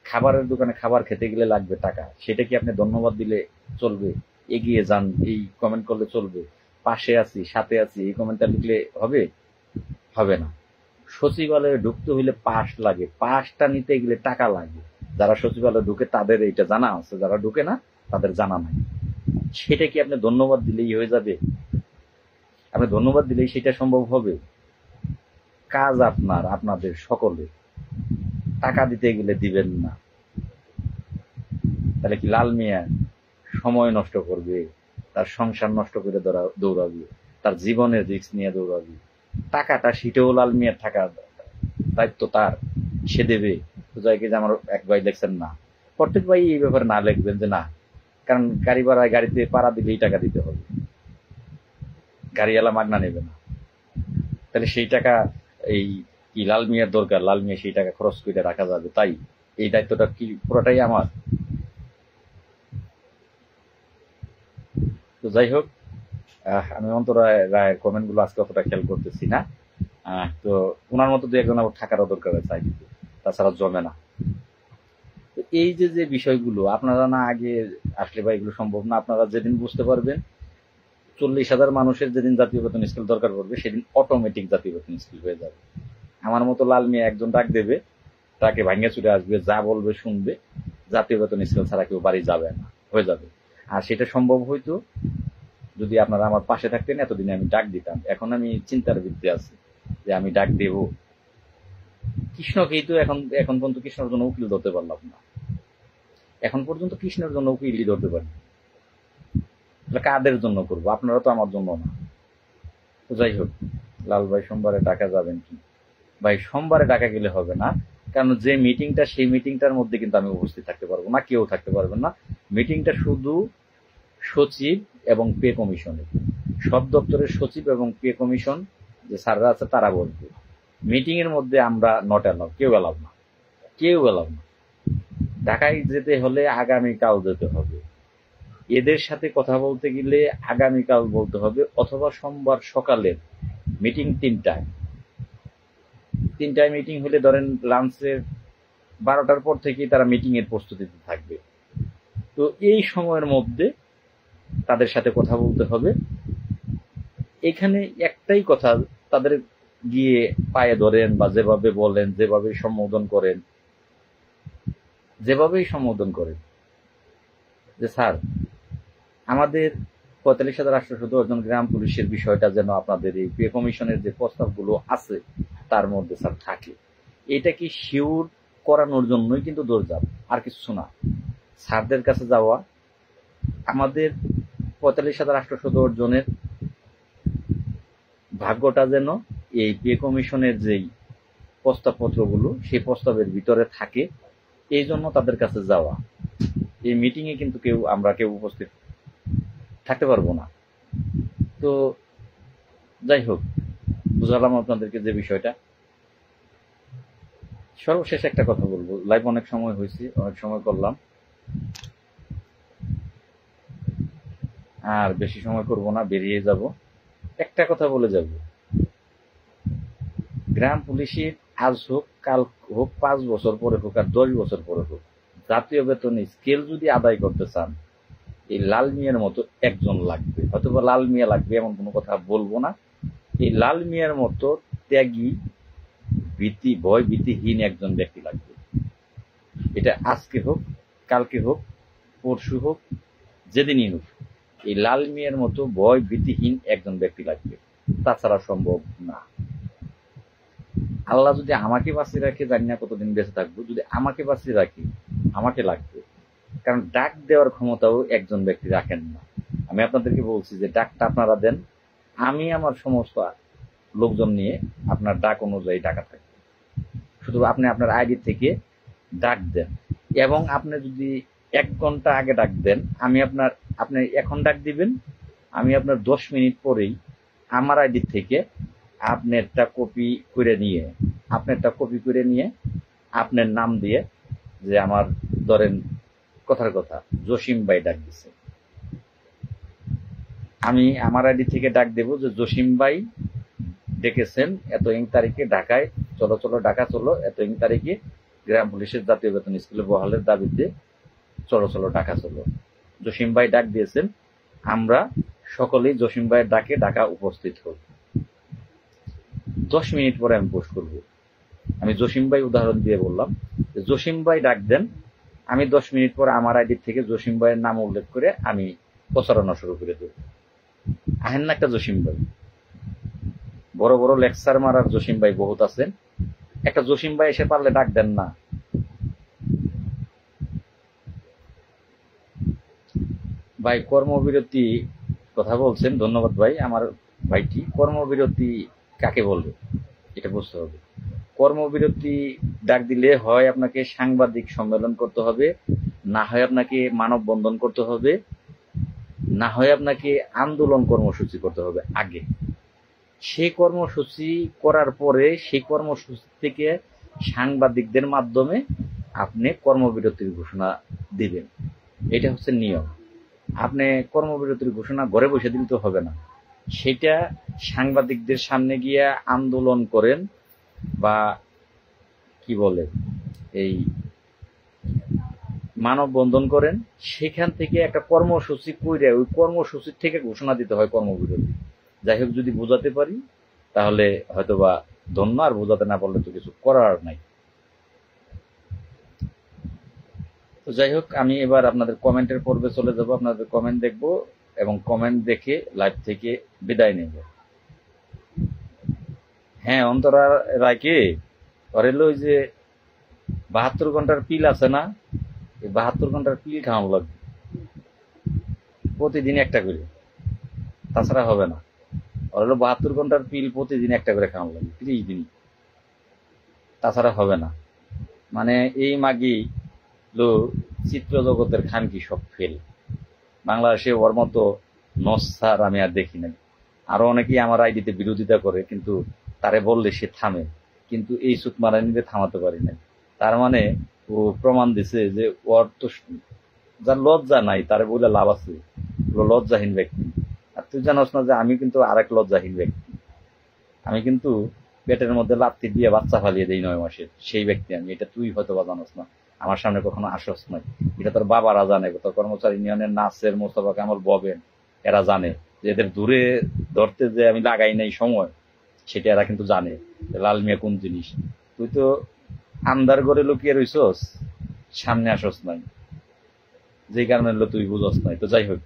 খাবারের দোকানে খাবার খেতে গেলে লাগবে টাকা, সেটা কি আপনি ধন্যবাদ দিলে চলবে? এগিয়ে যান এই কমেন্ট করলে চলবে? পাশে আছি, সাথে আছি এই কমেন্টটা লিখলে হবে? হবে না। সচিবালয়ে ঢুকতে হইলে পাস লাগে, পাসটা নিতে গেলে টাকা লাগে। যারা সচিবালয়ে ঢুকে তাদের এইটা জানা আছে, যারা ঢুকে না তাদের জানা নাই। সেটা কি আপনি ধন্যবাদ দিলেই হয়ে যাবে? আপনি ধন্যবাদ দিলেই সেটা সম্ভব হবে? কাজ আপনার, আপনাদের সকলে। টাকা দিতে গেলে দিবেন না, তাহলে কি লাল মিয়া সময় নষ্ট করবে, তার সংসার নষ্ট করে দৌড়াবে, তার জীবনের রিস্ক নিয়ে দৌড়াবে? টাকাটা সেটাও লাল মিয়ার টাকার দায়িত্ব তার, সে দেবে। তো যাই যে আমার এক ভাই লেখছেন না, প্রত্যেক ভাই এই ব্যাপারে না লিখবেন যে না, কারণ গাড়ি ভাড়ায় গাড়িতে পাড়া দিলেই টাকা দিতে হবে, গাড়িওয়ালা মাগনা নেবে না। তাহলে সেই টাকা এই কি লাল মিয়ার দরকার, লাল মিয়া সেই টাকা খরচ করে রাখা যাবে, তাই এই দায়িত্বটা কি পুরোটাই আমার? তো যাই হোক, আমি অন্তরা রায়ের কমেন্ট গুলো আজকে অতটা খেয়াল করতেছি না। তো ওনার মতো দু একজন আবার থাকারও দরকার আছে, তাছাড়া জমে না। এই যে যে বিষয়গুলো আপনারা না আগে আসলে বা এগুলো সম্ভব না। আপনারা যেদিন বুঝতে পারবেন 40,000 মানুষের যেদিন জাতীয় বেতন স্কেল দরকার পড়বে, সেদিন অটোমেটিক জাতীয় বেতন স্কেল হয়ে যাবে। আমার মতো লাল মিয়া একজন ডাক দেবে, তাকে ভাঙ্গে চুরে আসবে, যা বলবে শুনবে, জাতীয় বেতন স্কেল ছাড়া কেউ বাড়ি যাবে না, হয়ে যাবে। আর সেটা সম্ভব হইতো যদি আপনারা আমার পাশে থাকতেন, এতদিনে আমি ডাক দিতাম। এখন আমি চিন্তার ভিত্তি আছি যে আমি ডাক দেব। কৃষ্ণকেই তো এখন পর্যন্ত কৃষ্ণের জন্য উকিল ধরতে পারলাম না, এখন পর্যন্ত কৃষ্ণের জন্য উকিলই ধরতে পারি। কাদের জন্য করবো? আপনারা তো আমার জন্য না। তো যাই হোক, লাল ভাই সোমবারে টাকা যাবেন কি? ভাই সোমবারে টাকা গেলে হবে না, কারণ যে মিটিংটা, সেই মিটিংটার মধ্যে কিন্তু আমি উপস্থিত থাকতে পারবো না, কেউ থাকতে পারবেন না। মিটিংটা শুধু সচিব এবং পে কমিশনের, সব দপ্তরের সচিব এবং পে কমিশন যে স্যাররা আছে তারা বলবে। মিটিং এর মধ্যে আমরা নট অ্যালাউ, কেউ অ্যালাউ না, কেউ অ্যালাউ না। ঢাকায় যেতে হলে আগামীকাল যেতে হবে, এদের সাথে কথা বলতে গেলে আগামীকাল বলতে হবে, অথবা সোমবার সকালের মিটিং 3টায় মিটিং হলে ধরেন লাঞ্চের 12টার পর থেকেই তারা মিটিং এর প্রস্তুতিতে থাকবে। তো এই সময়ের মধ্যে তাদের সাথে কথা বলতে হবে। এখানে একটাই কথা, তাদের গিয়ে পায়ে ধরেন বা যেভাবে বলেন, যেভাবে সম্বোধন করেন যে স্যার আমাদের 45,817 জন গ্রাম পুলিশের বিষয়টা যেন আপনাদের এই পে কমিশনের যে প্রস্তাবগুলো আছে তার মধ্যে স্যার থাকে, এটা কি শিওর করানোর জন্যই কিন্তু দৌড়ঝাঁপ, আর কিছু না। স্যারদের কাছে যাওয়া, আমাদের 45,817 জনের ভাগ্যটা যেন এই পে কমিশনের যেই প্রস্তাবপত্রগুলো সেই প্রস্তাবের ভিতরে থাকে, এই জন্য তাদের কাছে যাওয়া। এই মিটিং এ কিন্তু আমরা কেউ উপস্থিত থাকতে পারবো না। তো যাই হোক, বুঝালাম আপনাদেরকে যে বিষয়টা। সর্বশেষ একটা কথা বলবো, লাইভ অনেক সময় হয়েছে, অনেক সময় করলাম, আর বেশি সময় করব না, বেরিয়ে যাব। একটা কথা বলে যাব, গ্রাম পুলিশের আজ হোক, কাল হোক, 5 বছর পরে হোক, আর 10 বছর পরে হোক, জাতীয় বেতন স্কেল যদি আদায় করতে চান, এই লাল মিয়ার মতো একজন লাগবে। হয়তো লাল মিয়া লাগবে এমন কোনো কথা বলবো না, এই লাল মিয়ার মতো ত্যাগী, ভয় ভীতিহীন একজন ব্যক্তি লাগবে। এটা আজকে হোক, কালকে হোক, পরশু হোক, যেদিনই হোক, এই লাল মিয়ার মতো ভয় ভীতিহীন একজন ব্যক্তি লাগবে। তাছাড়া সম্ভব না। আল্লাহ যদি আমাকে বাঁচিয়ে রাখে, জানি না কতদিন বেঁচে থাকবো, যদি আমাকে বাঁচিয়ে রাখে আমাকে লাগবে। কারণ ডাক দেওয়ার ক্ষমতাও একজন ব্যক্তি রাখেন না। আমি আপনাদেরকে বলছি যে ডাকটা আপনারা দেন, আমি আমার সমস্ত লোকজন নিয়ে আপনার ডাক অনুযায়ী ডাকা থাকবে। শুধু আপনি আপনার আইডি থেকে ডাক দেন, এবং আপনি যদি 1 ঘন্টা আগে ডাক দেন, আপনি এখন ডাক দিবেন, আমি আপনার 10 মিনিট পরেই আমার আইডি থেকে আপনারটা কপি করে নিয়ে আপনার নাম দিয়ে, যে আমার ধরেন কথার কথা জসিম ভাই ডাক দিছে, আমি আমার আইডি থেকে ডাক দেব যে জসিম ভাই ডেকেছেন এত তারিখে ঢাকায়, চলো চলো ঢাকা চলো, এত তারিখে গ্রাম পুলিশের জাতীয় বেতন স্কুলে বহালের দাবিতে চলো চলো ঢাকা চলো। জসিম ভাই ডাক দিয়েছেন, আমরা সকলেই জসিম ভাইয়ের ডাকে ঢাকা উপস্থিত হব। 10 মিনিট পরে আমি পোস্ট করব। আমি জসিম ভাই উদাহরণ দিয়ে বললাম যে জসিম ভাই ডাক দেন, আমি 10 মিনিট পর আমার আইডি থেকে জসিম ভাইয়ের নাম উল্লেখ করে আমি প্রচারণা শুরু করে দেব। আহেন না একটা জসিম ভাই, বড় বড় লেকচার মারার জসিম ভাই বহুত আছেন, একটা জসিম ভাই এসে পারলে ডাক দেন না। ভাই কর্মবিরতি কথা বলছেন, ধন্যবাদ ভাই। আমার ভাইটি, কর্মবিরতি কাকে বলবে এটা বুঝতে হবে। কর্মবিরতি ডাক দিলে হয় আপনাকে সাংবাদিক সম্মেলন করতে হবে, না হয় আপনাকে মানববন্ধন করতে হবে, না হয় আপনাকে আন্দোলন কর্মসূচি করতে হবে আগে। সেই কর্মসূচি করার পরে সেই কর্মসূচি থেকে সাংবাদিকদের মাধ্যমে আপনি কর্মবিরতির ঘোষণা দিবেন। এটা হচ্ছে নিয়ম। আপনি কর্মবিরতির ঘোষণা ঘরে বসে দিলে তো হবে না, সেটা সাংবাদিকদের সামনে গিয়ে আন্দোলন করেন, বা কি বলে এই মানববন্ধন করেন, সেখান থেকে একটা কর্মসূচি কইরে ওই কর্মসূচির থেকে ঘোষণা দিতে হয় কর্মবিরতি। যাই হোক, যদি বোঝাতে পারি তাহলে হয়তোবা ধন্য, আর বোঝাতে না পারলে তো কিছু করার নাই। তো যাই হোক, আমি এবার আপনাদের কমেন্টের পর্বে চলে যাব, আপনাদের কমেন্ট দেখব এবং কমেন্ট দেখে লাইভ থেকে বিদায় নেব। হ্যাঁ, অন্তরা রায়কে ওরেল ওই যে 72 ঘন্টার পিল আছে না, এই 72 ঘন্টার পিল খাওয়ানো লাগবে প্রতিদিন একটা করে, তাছাড়া হবে না। ওর হলো 72 ঘন্টার পিল প্রতিদিন একটা করে খাওয়ানো লাগবে, 30 দিন, তাছাড়া হবে না। মানে এই মাগি লো চিত্র জগতের খানকি সব ফেল। বাংলাদেশে ওর মতো নস্যার আমি আর দেখি নাই। আরো অনেকেই আমার আইডিতে বিরোধিতা করে, কিন্তু তারে বললে সে থামে, কিন্তু এই সুত মারানিতে থামাতে পারি নাই। তার মানে ও প্রমাণ দিছে যে ওর তো যার লজ্জা নাই তারে বলে লাভ আছে, লজ্জাহীন ব্যক্তি। আর তুই জানোস না যে আমি কিন্তু আরেক লজ্জাহীন ব্যক্তি, আমি কিন্তু পেটের মধ্যে লাত্তি দিয়ে বাচ্চা ফালিয়ে দেই 9 মাসের, সেই ব্যক্তি আমি। এটা তুই হয়তো বা জানোস না, আমার সামনে কখনো আসস নাই। এটা তোর বাবারা জানে, তোর কর্মচারী ইউনিয়নের নাসের, মোস্তফা কামাল, ববেন, এরা জানে যে এদের দূরে ধরতে যে আমি লাগাই নাই সময়, সেটা এরা কিন্তু জানে লাল মিয়া কোন জিনিস। তুই তো আন্দার ঘরে লুকিয়ে রইছস, সামনে আসস নাই, যে কারণে তুই বুঝস নাই। তো যাই হোক,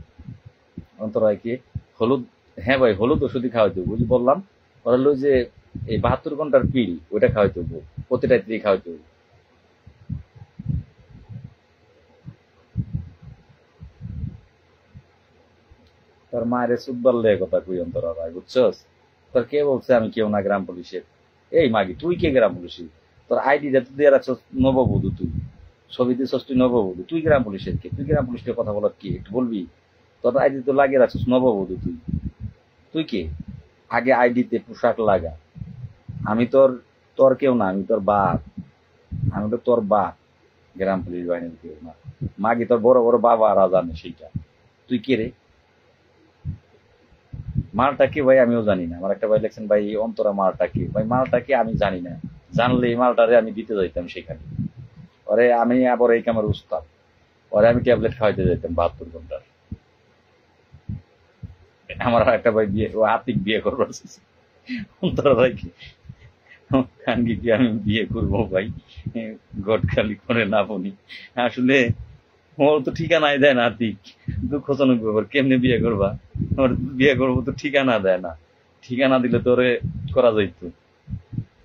অন্তরায় কি হলুদ, হ্যাঁ ভাই হলুদ ওষুধই খাওয়াইতে বুঝি বললাম। ওরা হলো যে এই 72 ঘন্টার পিল, ওইটা খাওয়াইতে হবো, প্রতিটা দিয়ে খাওয়াইতে হবো। তোর মায়ের সুদবার লেগে কথা কই অন্তরা ভাই, বুঝছস? তোর কে বলছে আমি কেউ না গ্রাম পুলিশের? এই মাগি, তুই কে গ্রাম পুলিশের? তোর আইডি তো দিয়ে রাখছস নববধূ, তুই ছবি দিছস তুই নববধূ, তুই গ্রাম পুলিশের কে? তুই গ্রাম পুলিশের কথা বলার কি একটু বলবি? তোর আইডি তো লাগিয়ে রাখছস নববধূ, তুই তুই কে? আগে আইডিতে পোশাক লাগা। আমি তোর তোর কেউ না, আমি তোর বাপ, আমি তো তোর বাপ, গ্রাম পুলিশ বাহিনীর কেউ না। মাগি তোর বড় বড় বাবারা জানে সেইটা। তুই কে রে? মালটা কি ভাই আমিও জানি না। আমার একটা ভাই লেখছেন ভাই অন্তরা মালটা কি, ভাই মালটা কি আমি জানি না। জানলে এই মালটারে আমি দিতে যাইতাম সেখানে। ওরে আমি আবার এই কামের উস্তাদ, ওরে আমি ট্যাবলেট খাওয়াইতে যাইতাম 72 ঘন্টার। আমার একটা ভাই বিয়ে, ও আতিক বিয়ে করবার অন্তরা ভাই কি খানকি কি আমি বিয়ে করবো ভাই? গটখালি করে না বনি আসলে। ওর তো ঠিকানাই দেয় না আতিক, দুঃখজনক ব্যাপার। কেমনে বিয়ে করবা? ওর বিয়ে করবো তো ঠিকানা দেয় না। ঠিকানা দিলে তোরে করা যাইতো,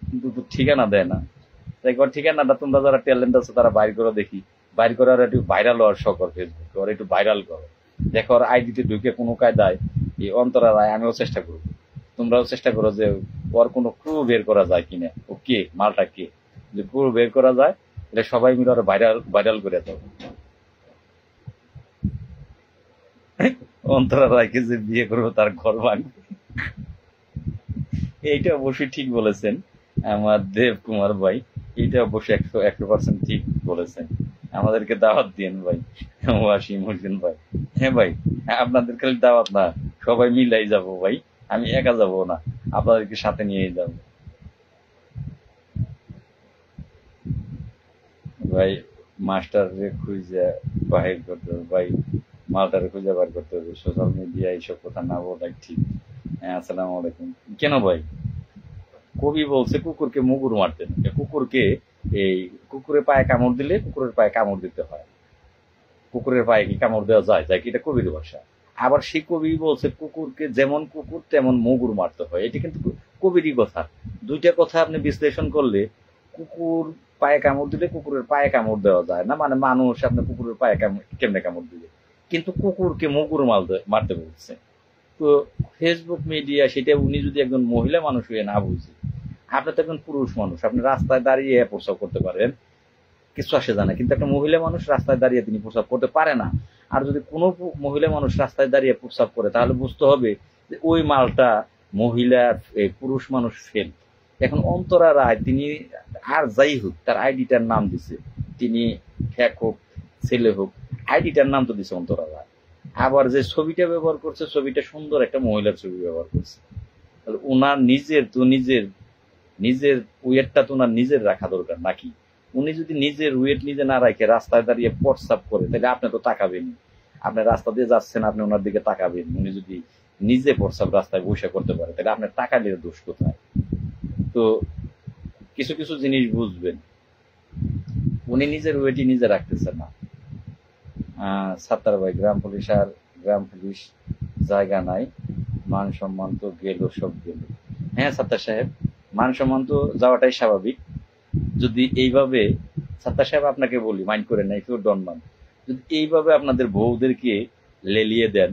কিন্তু তো ঠিকানা দেয় না। তাই একবার ঠিকানাটা তোমরা যারা ট্যালেন্ট আছে তারা বাইর করে দেখি, বাইর করে আর একটু ভাইরাল হওয়ার শখ ওর ফেসবুকে, ওর একটু ভাইরাল করো। দেখো ওর আইডিতে ঢুকে কোনো কায়দায় এই অন্তরা রায়, আমিও চেষ্টা করবো, তোমরাও চেষ্টা করো যে ওর কোনো ক্রু বের করা যায় কিনা, ও কে, মালটা কে, যে ক্রু বের করা যায় এটা সবাই মিলে ওরা ভাইরাল ভাইরাল করে দাও। অন্তরা রায়কে যে বিয়ে করবো তার ঘর ভাঙবে, এইটা অবশ্যই ঠিক বলেছেন আমার দেব কুমার ভাই, এইটা অবশ্যই 100% ঠিক বলেছেন। আমাদেরকে দাওয়াত দিন ভাই, ওয়াসিম হোসেন ভাই। হ্যাঁ ভাই, আপনাদের খালি দাওয়াত না, সবাই মিলাই যাব ভাই, আমি একা যাব না, আপনাদেরকে সাথে নিয়ে যাব ভাই। মাস্টারে খুঁজে বাহির করতে হবে ভাই, মালটারে খুঁজে বার করতে হবে, সোশ্যাল মিডিয়া এইসব কথা না বলাই ঠিক। হ্যাঁ, আসসালামু আলাইকুম। কেন ভাই, কবি বলছে কুকুরকে মুগুর মারতে না, কুকুরকে এই কুকুরের পায়ে কামড় দিলে কুকুরের পায়ে কামড় দিতে হয়, কুকুরের পায়ে কি কামড় দেওয়া যায়, যায় কি, এটা কবির ভাষা। আবার সেই কবি বলছে কুকুরকে যেমন কুকুর তেমন মুগুর মারতে হয়, এটা কিন্তু কবিরই কথা। দুইটা কথা আপনি বিশ্লেষণ করলে, কুকুর পায়ে কামড় দিলে কুকুরের পায়ে কামড় দেওয়া যায় না, মানে মানুষ আপনি কুকুরের পায়ে কেমনে কামড় দিবে, কিন্তু কুকুরকে মুগুর মারতে বলছে। তো ফেসবুক মিডিয়া সেটা উনি যদি একজন মহিলা মানুষ হয়ে না বুঝে, আপনি তো একজন পুরুষ মানুষ, আপনি রাস্তায় দাঁড়িয়ে প্রস্রাব করতে পারেন, কিছু আসে জানে, কিন্তু একটা মহিলা মানুষ রাস্তায় দাঁড়িয়ে তিনি প্রস্রাব করতে পারে না। আর যদি কোনো মহিলা মানুষ রাস্তায় দাঁড়িয়ে প্রস্রাব করে, তাহলে বুঝতে হবে যে ওই মালটা মহিলা, পুরুষ মানুষ ফেল। এখন অন্তরা রায় তিনি আর যাই হোক তার আইডিটার নাম দিছে, তিনি ফ্যাক হোক ছেলে হোক, আইডিটার নাম তো দিছে অন্তরা রায়। আবার যে ছবিটা ব্যবহার করছে, ছবিটা সুন্দর একটা মহিলার ছবি ব্যবহার করছে, তাহলে ওনার নিজের তো নিজের ওয়েটটা তো ওনার নিজের রাখা দরকার নাকি? উনি যদি নিজের ওয়েট নিজে না রাখে রাস্তায় দাঁড়িয়ে প্রস্রাব করে, তাহলে আপনি তো তাকাবেন, আপনি রাস্তা দিয়ে যাচ্ছেন, আপনি ওনার দিকে তাকাবেন। উনি যদি নিজে প্রস্রাব রাস্তায় বসে করতে পারে, তাহলে আপনার তাকালে দোষ কোথায়? তো কিছু কিছু জিনিস বুঝবেন, উনি নিজের ওয়েটই নিজে রাখতেছেন না। সাত্তার ভাই, গ্রাম পুলিশ জায়গা নাই, মান সম্মান তো গেল, সব গেল। হ্যাঁ সাত্তার সাহেব, মান সম্মান তো যাওয়াটাই স্বাভাবিক। যদি এইভাবে, সাত্তার সাহেব আপনাকে বলি, মাইন্ড করে নাই, কেউ ডন মান, যদি এইভাবে আপনাদের বউদেরকে লেলিয়ে দেন,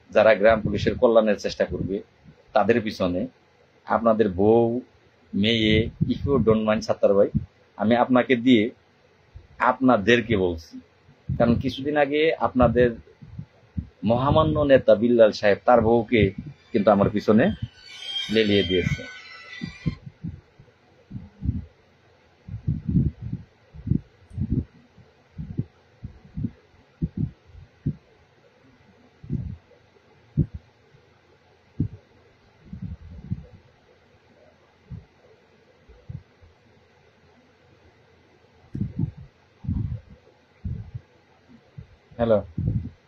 যারা গ্রাম পুলিশের কল্যাণের চেষ্টা করবে তাদের পিছনে, আপনাদের বউ মেয়ে, if you don't mind Sattar ভাই, আমি আপনাকে দিয়ে আপনাদেরকে বলছি, কারণ কিছুদিন আগে আপনাদের মহামান্য নেতা বিল্লাল সাহেব তার বউকে কিন্তু আমার পিছনে লেলিয়ে দিয়েছে। হ্যালো,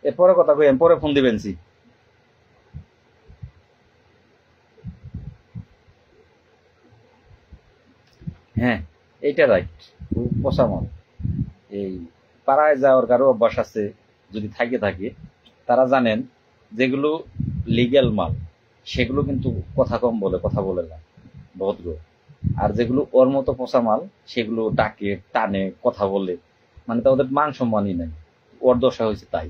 এরপরে কথা কই, পরে ফোন দিবেন সি। হ্যাঁ, এইটা রাইট, পচামল। এই পাড়ায় যাওয়ার কারো অভ্যাস আছে, যদি থাকে তারা জানেন যেগুলো লিগ্যাল মাল সেগুলো কিন্তু কথা কম বলে, কথা বলে না, ভদ্র। আর যেগুলো ওর মতো পচা মাল সেগুলো ডাকে টানে কথা বলে, মানে তা ওদের মান সম্মানই নেই। ওর দশা হয়েছে তাই।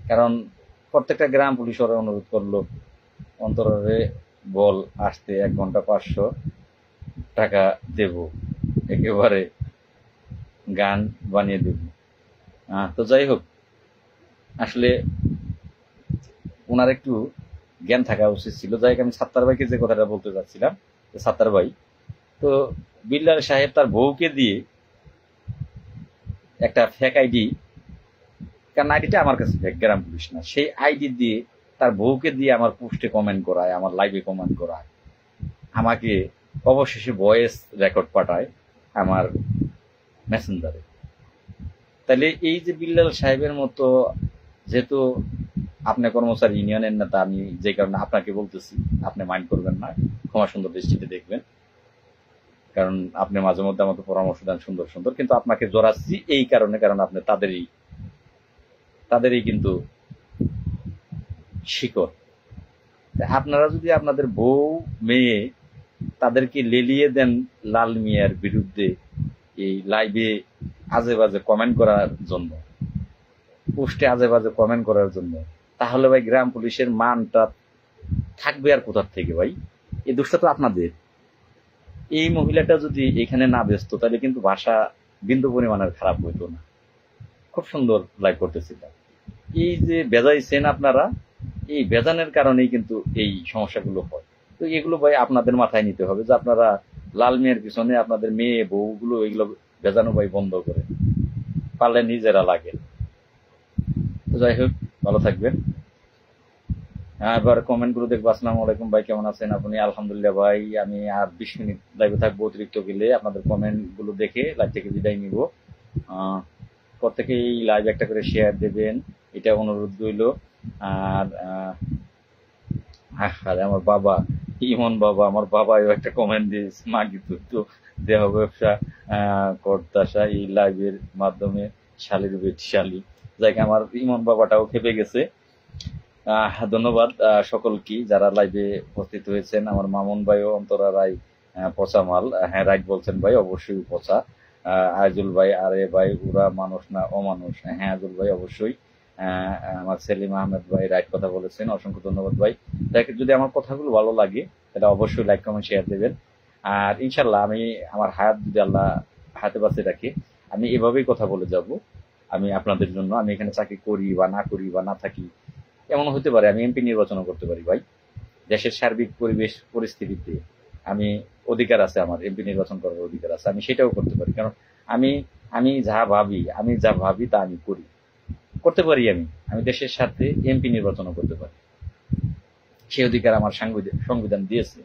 কারণ প্রত্যেকটা গ্রাম পুলিশ ওরা অনুরোধ করলো, অন্তরে বল আসতে 1 ঘন্টা 500 টাকা দেব, একেবারে গান বানিয়ে দেব। তো যাই হোক, আসলে ওনার একটু জ্ঞান থাকা উচিত ছিল। যাই হোক, আমি সাত্তার ভাইকে যে কথাটা বলতে চাচ্ছিলাম, সাত্তার ভাই তো বিল্লাল সাহেব তার বউকে দিয়ে একটা ফেক আইডি, কারণ আইডিটা আমার কাছে ফেক, গ্রাম পুলিশ না, সেই আইডি দিয়ে তার বউকে দিয়ে আমার পোস্টে কমেন্ট করায়, আমার লাইভে কমেন্ট করায়, আমাকে অবশেষে ভয়েস রেকর্ড পাঠায় আমার মেসেঞ্জারে। তাহলে এই যে বিল্লাল সাহেবের মতো, যেহেতু আপনি কর্মচারী ইউনিয়নের নেতা, আমি যে কারণে আপনাকে বলতেছি, আপনি মাইন্ড করবেন না, ক্ষমা সুন্দর দৃষ্টিতে দেখবেন, কারণ আপনি মাঝে মধ্যে আমাকে পরামর্শ দেন সুন্দর সুন্দর, কিন্তু আপনাকে জড়াচ্ছি এই কারণে, কারণ আপনি তাদেরই কিন্তু শিকড়। আপনারা যদি আপনাদের বউ মেয়ে তাদেরকে লেলিয়ে দেন লাল মিয়ার বিরুদ্ধে এই লাইভে আজে বাজে কমেন্ট করার জন্য, পোস্টে আজে বাজে কমেন্ট করার জন্য, তাহলে ভাই গ্রাম পুলিশের মানটা থাকবে আর কোথার থেকে ভাই? এই দোষটা তো আপনাদের। এই মহিলাটা যদি এখানে না ব্যস্ত তাহলে কিন্তু ভাষা বিন্দু পরিমাণের খারাপ হইতো না। খুব সুন্দর লাইভ করতেছিল। এই যে বেজাইছেন আপনারা, এই বেজানের কারণেই কিন্তু এই সমস্যাগুলো হয়। তো এগুলো ভাই আপনাদের মাথায় নিতে হবে যে আপনারা লাল মেয়ের পিছনে আপনাদের মেয়ে বউগুলো এগুলো বেজানো ভাই বন্ধ করে পারলে নিজেরা লাগে। তো যাই হোক, ভালো থাকবেন। এবার কমেন্ট গুলো দেখবো। আসসালামু আলাইকুম ভাই, কেমন আছেন আপনি? আলহামদুলিল্লাহ ভাই, আমি আর 20 মিনিট লাইভে থাকবো, অতিরিক্ত গেলে আপনাদের কমেন্ট গুলো দেখে লাইভ থেকে বিদায় নিব। প্রত্যেকেই লাইভ একটা করে শেয়ার দেবেন, এটা অনুরোধ রইল। আর আমার বাবা ইমন বাবা, আমার বাবাও একটা কমেন্ট দিয়েছে, মাগি তো দেহ ব্যবসা করতাসা এই লাইভের মাধ্যমে শালির বেটি শালি। যাই আমার ইমন বাবাটাও খেপে গেছে। ধন্যবাদ সকলকে যারা লাইভে উপস্থিত হয়েছেন। আমার মামুন ভাইও অন্তরা রায় পচা মাল, হ্যাঁ রাইট বলছেন ভাই, অবশ্যই পচা। আইজুল ভাই, আরে ভাই ওরা মানুষ না অমানুষ, হ্যাঁ আইজুল ভাই অবশ্যই। আমার সেলিম আহমেদ ভাই রাইট কথা বলেছেন, অসংখ্য ধন্যবাদ ভাই। দেখেন যদি আমার কথাগুলো ভালো লাগে তাহলে অবশ্যই লাইক কমেন্ট শেয়ার দেবেন। আর ইনশাল্লাহ আমি আমার হায়াত যদি আল্লাহ হাতে বাঁচে রাখে, আমি এভাবেই কথা বলে যাব। আমি আপনাদের জন্য, আমি এখানে চাকরি করি বা না করি বা না থাকি, এমন হতে পারে আমি এমপি নির্বাচন করতে পারি ভাই। দেশের সার্বিক পরিবেশ পরিস্থিতিতে আমি অধিকার আছে, আমার এমপি নির্বাচন করার অধিকার আছে, আমি সেটাও করতে পারি। কারণ আমি আমি যা ভাবি তা আমি করতে পারি। আমি দেশের সাথে এমপি নির্বাচনও করতে পারি, সেই অধিকার আমার সংবিধান দিয়েছে।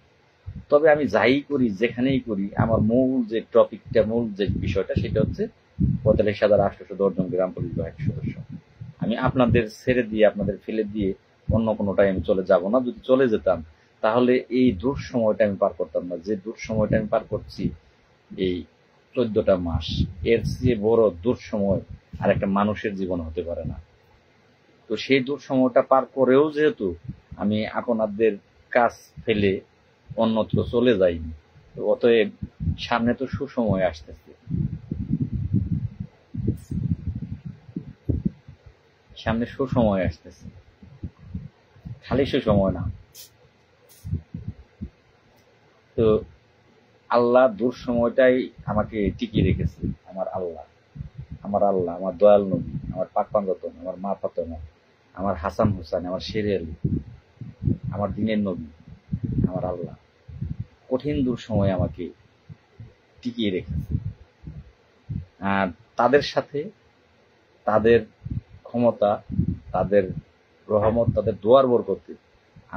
তবে আমি যাই করি, যেখানেই করি, আমার মূল যে টপিকটা, মূল যে বিষয়টা, সেটা হচ্ছে ৪৫,৮১০ জন গ্রাম পুলিশ বাহিনীর সদস্য। আমি আপনাদের ছেড়ে দিয়ে, আপনাদের ফেলে দিয়ে অন্য কোনোটাই আমি চলে যাব না। যদি চলে যেতাম তাহলে এই দূর সময়টা আমি পার করতাম না, যে দূর সময়টা আমি পার করছি এই 14টা মাস, এর চেয়ে বড় দূর সময় আর একটা মানুষের জীবন হতে পারে না। তো সেই দূর সময়টা পার করেও যেহেতু আমি আপনাদের কাজ ফেলে অন্যত্র চলে যাইনি, তো অতএব সামনে তো সুসময় আসতেছে, সামনে সুসময় আসতেছে, খালি সুসময় না। তো আল্লাহ দূর সময়টাই আমাকে টিকিয়ে রেখেছে। আমার আল্লাহ, আমার দয়াল নবী, আমার পাক পাঞ্জাতন, আমার মা ফাতেমা, আমার হাসান হুসাইন, আমার শেরে আলী, আমার দিনের নবী, আমার আল্লাহ কঠিন দূর সময় আমাকে টিকিয়ে রেখেছে। আর তাদের সাথে তাদের ক্ষমতা, তাদের রহমত, তাদের দোয়ার বরকতে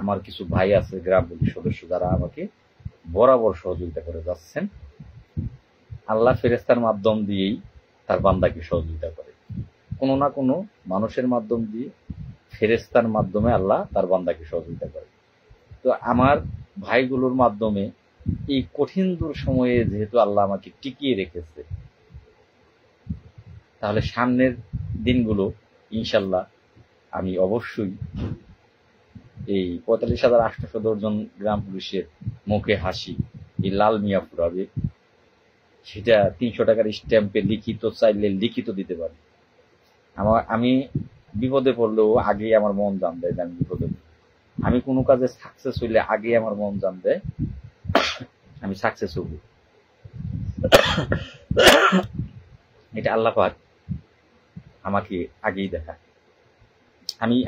আমার কিছু ভাই আছে গ্রাম পুলিশ সদস্য, যারা আমাকে বরাবর সহযোগিতা করে যাচ্ছেন। আল্লাহ ফেরেস্তার মাধ্যম দিয়েই তার বান্দাকে সহযোগিতা করে, কোনো না কোনো মানুষের মাধ্যম দিয়ে, ফেরেস্তার মাধ্যমে আল্লাহ তার বান্দাকে সহযোগিতা করে। তো আমার ভাইগুলোর মাধ্যমে এই কঠিন দূর সময়ে যেহেতু আল্লাহ আমাকে টিকিয়ে রেখেছে, তাহলে সামনের দিনগুলো ইনশাল্লাহ আমি অবশ্যই এই ৪৫,৮১০ জন গ্রাম পুলিশের মুখে হাসি এই লাল মিয়া ফুরাবে, সেটা ৩০০ টাকার স্ট্যাম্পে লিখিত চাইলে লিখিত দিতে পারি। আমি বিপদে পড়লেও আগেই আমার মন জান দেয় যে আমি বিপদে, আমি কোনো কাজে সাকসেস হইলে আগেই আমার মন জান দেয় আমি সাকসেস হব। এটা আল্লাহ পাক আমাকে আগেই দেখায়।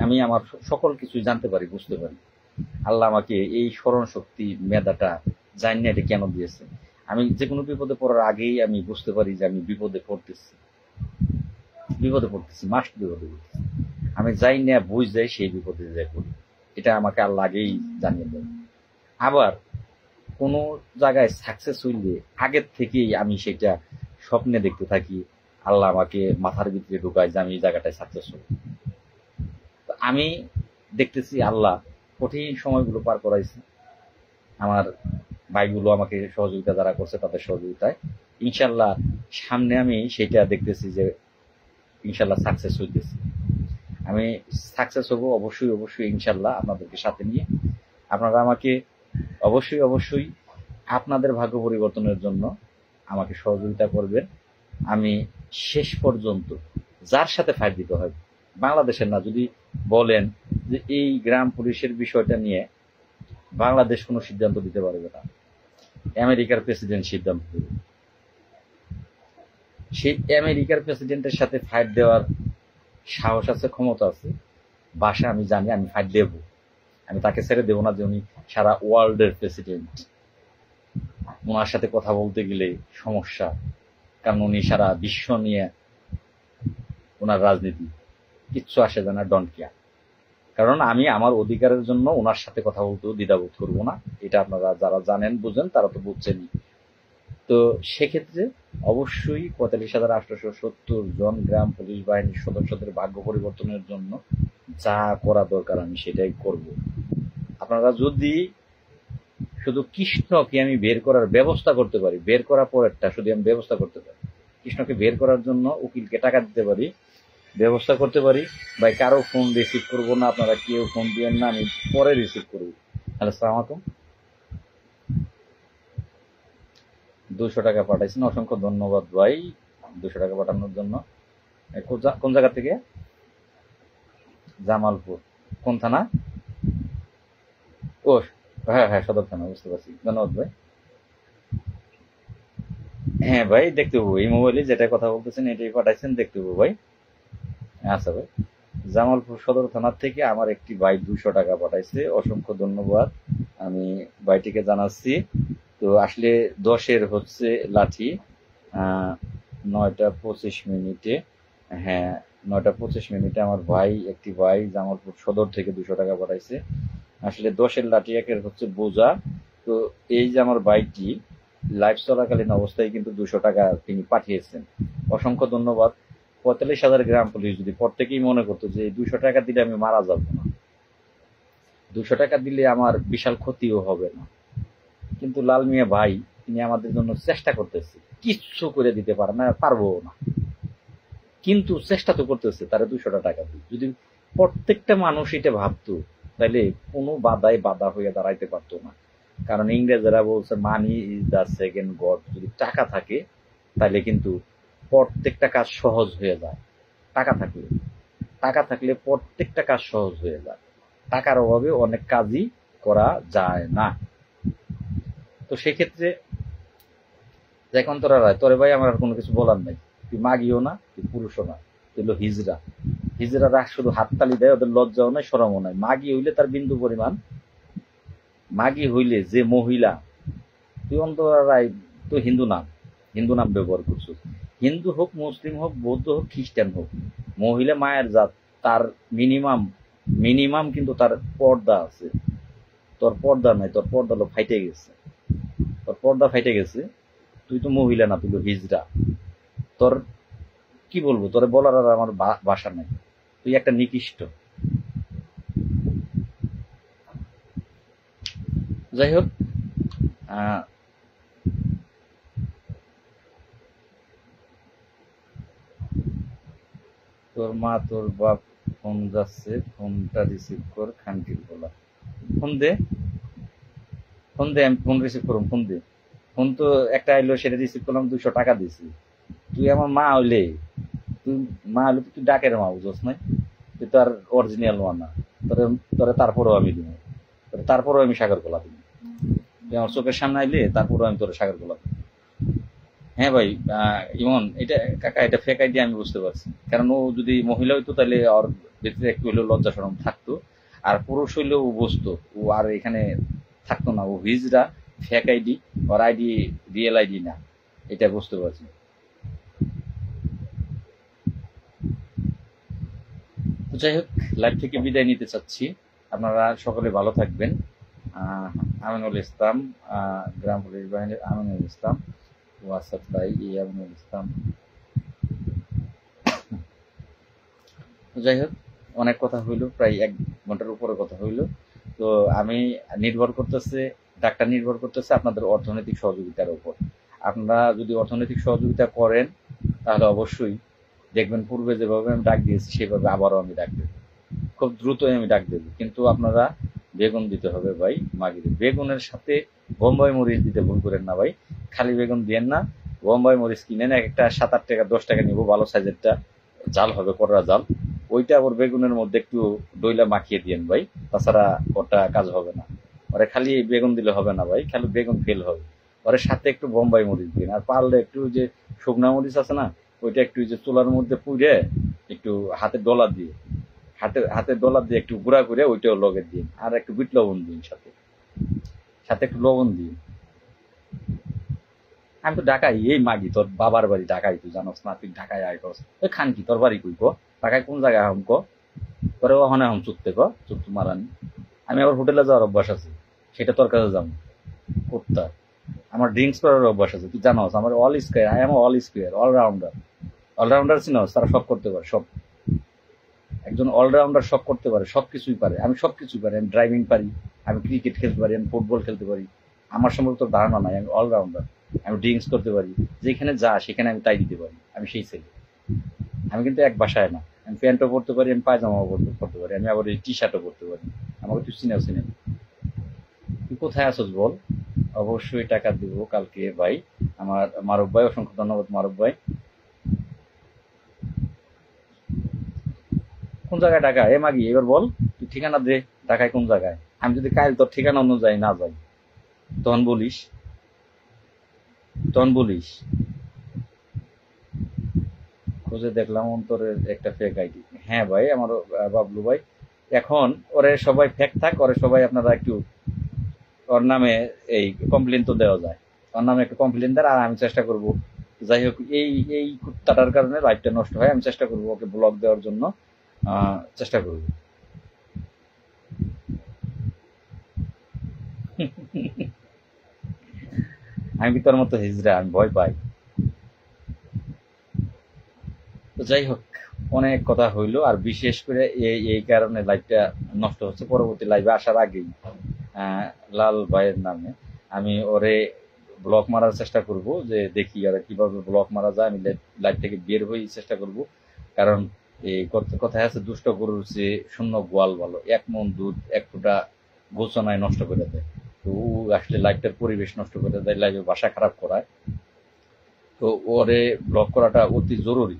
আমি আমার সকল কিছু জানতে পারি, বুঝতে পারি। আল্লাহ আমাকে এই স্মরণ শক্তি, মেধাটা জানি না এটা কেন দিয়েছে। আমি যে কোনো বিপদে পড়ার আগেই আমি বুঝতে পারি যে আমি বিপদে পড়তেছি, মাস্ট বিপদে পড়তেছি। আমি যাই না বুঝ যাই সেই বিপদে যাই পড়ি, এটা আমাকে আল্লাহ আগেই জানিয়ে দেয়। আবার কোনো জায়গায় সাকসেস হইলে আগের থেকেই আমি সেটা স্বপ্নে দেখতে থাকি, আল্লাহ আমাকে মাথার ভিতরে ঢুকায় যে আমি এই জায়গাটায় সাকসেস হব। আমি দেখতেছি আল্লাহ কঠিন সময়গুলো পার করাইছে, আমার ভাইগুলো আমাকে সহযোগিতা যারা করছে তাদের সহযোগিতায় ইনশাল্লাহ সামনে আমি সেটা দেখতেছি যে ইনশাল্লাহ সাকসেস হইতেছি। আমি সাকসেস হব অবশ্যই ইনশাল্লাহ আপনাদেরকে সাথে নিয়ে। আপনারা আমাকে অবশ্যই অবশ্যই আপনাদের ভাগ্য পরিবর্তনের জন্য আমাকে সহযোগিতা করবেন। আমি শেষ পর্যন্ত যার সাথে ফাইট দিতে হয়, বাংলাদেশের না, যদি বলেন যে এই গ্রাম পুলিশের বিষয়টা নিয়ে বাংলাদেশ কোনো সিদ্ধান্ত দিতে পারবে না, আমেরিকার প্রেসিডেন্ট সিদ্ধান্ত দেবে। সেই আমেরিকার প্রেসিডেন্টের সাথে ফাইট দেওয়ার সাহস আছে, ক্ষমতা আছে, ভাষা আমি জানি, আমি ফাইট দেব। আমি তাকে ছেড়ে দেবো না যে উনি সারা ওয়ার্ল্ডের প্রেসিডেন্ট। ওনার সাথে কথা বলতে গেলে সমস্যা, কারণ উনি সারা বিশ্ব নিয়ে ওনার রাজনীতি, কিচ্ছু আসে যায় না, ডন্ট কেয়ার। কারণ আমি আমার অধিকারের জন্য ওনার সাথে কথা বলতেও দ্বিধাবোধ করবো না। এটা আপনারা যারা জানেন বুঝেন, তারা তো বুঝছেনই। তো সেক্ষেত্রে অবশ্যই ৪৫,৮৭০ জন গ্রাম পুলিশ বাহিনীর সদস্যদের ভাগ্য পরিবর্তনের জন্য যা করা দরকার আমি সেটাই করব। আপনারা যদি শুধু কৃষ্ণকে আমি বের করার ব্যবস্থা করতে পারি, বের করার পরেরটা শুধু আমি ব্যবস্থা করতে পারি, কৃষ্ণকে বের করার জন্য উকিলকে টাকা দিতে পারি, ব্যবস্থা করতে পারি, ভাই কারো ফোন রিসিভ করবো না, আপনারা কেউ ফোন দিবেন না, আমি পরে রিসিভ করবো। হ্যালো, আসসালামু আলাইকুম। 200 টাকা পাঠাইছেন, অসংখ্য ধন্যবাদ ভাই 200 টাকা পাঠানোর জন্য। কোন জায়গা থেকে? জামালপুর। কোন থানা? ও হ্যাঁ হ্যাঁ, সদর থানা, বুঝতে পারছি। ধন্যবাদ ভাই। হ্যাঁ ভাই, দেখতে পাবো, এই মোবাইলে যেটা কথা বলতেছেন এটাই পাঠাইছেন, দেখতে পাবো ভাই। আচ্ছা ভাই, জামালপুর সদর থানার থেকে আমার একটি ভাই 200 টাকা পাঠাইছে, অসংখ্য ধন্যবাদ আমি ভাইটিকে জানাচ্ছি। তো আসলে 10-এর হচ্ছে লাঠি, 9টা 25 মিনিটে, হ্যাঁ 9টা 25 মিনিটে আমার ভাই, একটি ভাই জামালপুর সদর থেকে 200 টাকা পাঠাইছে। আসলে 10-এর লাঠি, 1-এর হচ্ছে বোঝা। তো এই যে আমার ভাইটি লাইভ চলাকালীন অবস্থায় কিন্তু 200 টাকা তিনি পাঠিয়েছেন, অসংখ্য ধন্যবাদ। ৪৫,০০০ গ্রাম পুলিশ যদি প্রত্যেকেই মনে করতো যে 200 টাকা দিলে আমি মারা যাব না, 200 টাকা দিলে আমার বিশাল ক্ষতিও হবে না, কিন্তু লাল মিয়া ভাই তিনি আমাদের জন্য চেষ্টা করতেছে, কিচ্ছু করে দিতে পারে না, পারবো না, কিন্তু চেষ্টা তো করতেছে। তারা 200 টাকা দিই, যদি প্রত্যেকটা মানুষ এটা ভাবতো তাহলে কোনো বাধায় বাধা হয়ে দাঁড়াইতে পারতো না। কারণ ইংরেজরা বলছে money is the second god. যদি টাকা থাকে তাহলে কিন্তু প্রত্যেকটা কাজ সহজ হয়ে যায়। টাকা থাকলে প্রত্যেকটা কাজ সহজ হয়ে যায়। টাকার অভাবে অনেক কাজই করা যায় না। তো সেক্ষেত্রে এখন তোরা রায়, তোরে ভাই আমার আর কোনো কিছু বলার নাই। তুই মাগিও না, তুই পুরুষও না, তুই হলো হিজড়া। হিজড়ারা শুধু হাততালি দেয়, ওদের লজ্জাও নাই, শরমও নাই। মাগি হইলে তার বিন্দু পরিমাণ, মাগি হইলে যে মহিলা, তুই অন্তরা রায় তো হিন্দু নাম ব্যবহার করছো। হিন্দু হোক, মুসলিম হোক, বৌদ্ধ হোক, খ্রিস্টান হোক, মহিলা মায়ের জাত, তার মিনিমাম কিন্তু তার পর্দা আছে। তোর পর্দা নাই, তোর পর্দা লোক ফাইটে গেছে, তোর পর্দা ফাইটে গেছে। তুই তো মহিলা না, তুই তো হিজড়া। তোর কি বলবো, তোরে বলার আর আমার ভাষা নাই, তুই একটা নিকৃষ্ট। যাই হোক, তোর মা তোর বাপ ফোন যাচ্ছে, ফোনটা রিসিভ কর, খানকির বলা। ফোন দে, আমি ফোন রিসিভ করুন, ফোন দে। ফোন তো একটা আইলো, সেটা রিসিভ করলাম, 200 টাকা দিছি। তুই আমার মা হইলে, তুই ডাকের মা, বুঝোস নাই? তুই তো আর অরিজিনাল মা না। তোরে তারপরেও আমি দিব, তারপরেও আমি সাগর গোলা দিব। তুই আমার চোখের সামনে আইলে তারপরেও আমি তোর সাগর গোলা দিব। হ্যাঁ ভাই, ইমন, এটা কাকা, এটা ফেক আইডিয়া আমি বুঝতে পারছি। কারণ ও যদি মহিলা হইতো তাহলে ওর ভিতরে একটু হইলেও লজ্জা শরম থাকতো, আর পুরুষ হইলেও ও বুঝতো, ও আর এখানে থাকতো না। ও হিজড়া, ফেক আইডি, ওর আইডি রিয়েল আইডি না, এটা বুঝতে পারছি। যাই হোক, লাইভ থেকে বিদায় নিতে চাচ্ছি। আপনারা সকলে ভালো থাকবেন। আমিনুল ইসলাম, গ্রাম পুলিশ বাহিনীর আমিনুল ইসলাম, ওয়াসাদ ভাই আমিনুল ইসলাম। যাই হোক, অনেক কথা হইল, প্রায় 1 ঘন্টার উপরে কথা হইল। তো আমি ডাক্তার নির্ভর করতেছে আপনাদের অর্থনৈতিক সহযোগিতার উপর। আপনারা যদি অর্থনৈতিক সহযোগিতা করেন তাহলে অবশ্যই দেখবেন পূর্বে যেভাবে আমি ডাক দিয়েছি সেভাবে আবারও আমি ডাক দেব, খুব দ্রুতই আমি ডাক দেব। কিন্তু আপনারা বেগুন দিতে হবে ভাই মাগিতে। বেগুনের সাথে বোম্বাই মরিচ দিতে ভুল করেন না ভাই, খালি বেগুন দিয়েন না। বোম্বাই মরিচ কিনেন, একটা 7-8 টাকা 10 টাকা নিবো, ভালো সাইজেরটা, জাল হবে, কররা জাল। ওইটা আবার বেগুনের মধ্যে একটু ডইলা মাখিয়ে দিয়েন ভাই, তাছাড়া ওটা কাজ হবে না। ওরে খালি বেগুন দিলে হবে না ভাই, খালি বেগুন ফেল হবে। ওরে সাথে একটু বোম্বাই মরিচ দিন, আর পারলে একটু যে শুকনা মরিচ আছে না, ওইটা একটু যে চুলার মধ্যে পুড়ে একটু হাতে ডলা দিয়ে, হাতে ডলা দিয়ে একটু গুঁড়া করে ওইটাও লগে দিন, আর একটু বিট লবণ দিন, সাথে সাথে একটু লবণ দিন। আমি তো ঢাকাই, এই মাগি তোর বাবার বাড়ি ঢাকাই, তুই জানোস না? তুই ঢাকায় আয় কস, ওই খান কি তোর বাড়ি কই ক? ঢাকায় কোন জায়গায় হাম ক? পরে ওখানে হাম চুক্তে ক, চুক্তু মারানি। আমি আবার হোটেলে যাওয়ার অভ্যাস আছে, সেটা তোর কাছে যাবো কুত্তা। আমার ড্রিঙ্কস করার অভ্যাস আছে, তুই জানোস আমার all square, I am all square, allrounder. Allrounder চিনোস? তারা সব করতে পারে, সব। একজন অলরাউন্ডার সব করতে পারে, সবকিছুই পারে। আমি সবকিছুই পারি, আমি ড্রাইভিং পারি, আমি ক্রিকেট খেলতে পারি, আমি ফুটবল খেলতে পারি। আমার সম্পর্কে তোর ধারণা নাই, আমি অলরাউন্ডার। আমি ড্রিঙ্কস করতে পারি, যেখানে যা সেখানে আমি তাই দিতে পারি, আমি সেই ছেলে। আমি কিন্তু এক বাসায় না, আমি প্যান্টও পরতে পারি, আমি পায়জামাও পরতে পারি, আমি আবার এই টি শার্টও পরতে পারি। আমাকে তুই চিনাও চিনে। তুই কোথায় আছোস বল? অবশ্যই টাকা দিব কালকে ভাই। আমার মারুফ ভাই, অসংখ্য ধন্যবাদ মারুফ ভাই। কোন জায়গায় ঢাকা? এ মাগি এবার বল, তুই ঠিকানা দে, ঢাকায় কোন জায়গায়? আমি যদি কাল তোর ঠিকানা অনুযায়ী না যাই, তখন বলিস, তখন বলিস। খুঁজে দেখলাম অন্তরের একটা ফেক আইডি। হ্যাঁ ভাই, আমার বাবলু ভাই। এখন ওরে সবাই ফেক থাক, ওরে সবাই আপনারা একটু ওর নামে এই কমপ্লেন তো দেওয়া যায়, ওর নামে একটু কমপ্লেন দেন, আর আমি চেষ্টা করব। যাই হোক, এই এই কুত্তাটার কারণে লাইফটা নষ্ট হয়, আমি চেষ্টা করব ওকে ব্লক দেওয়ার জন্য, চেষ্টা করব। আমি কি তোর মতো হিজড়া? আমি ভয় পাই। তো যাই হোক, অনেক কথা হইলো, আর বিশেষ করে এই এই কারণে লাইভটা নষ্ট হচ্ছে। পরবর্তী লাইভে আসার আগেই লাল ভাইয়ের নামে আমি ওরে ব্লক মারার চেষ্টা করব, যে দেখি আর কিভাবে ব্লক মারা যায়। আমি লাইভ থেকে বের হয়ে চেষ্টা করব, কারণ এই কথায় আছে, দুষ্ট গরুর চেয়ে শূন্য গোয়াল ভালো। 1 মণ দুধ 1 ফোঁটা গোচনায় নষ্ট করে দেয়। তো ও আসলে লাইভটার পরিবেশ নষ্ট করে দেয়, লাইভে ভাষা খারাপ করায়। তো ওরে ব্লক করাটা অতি জরুরি,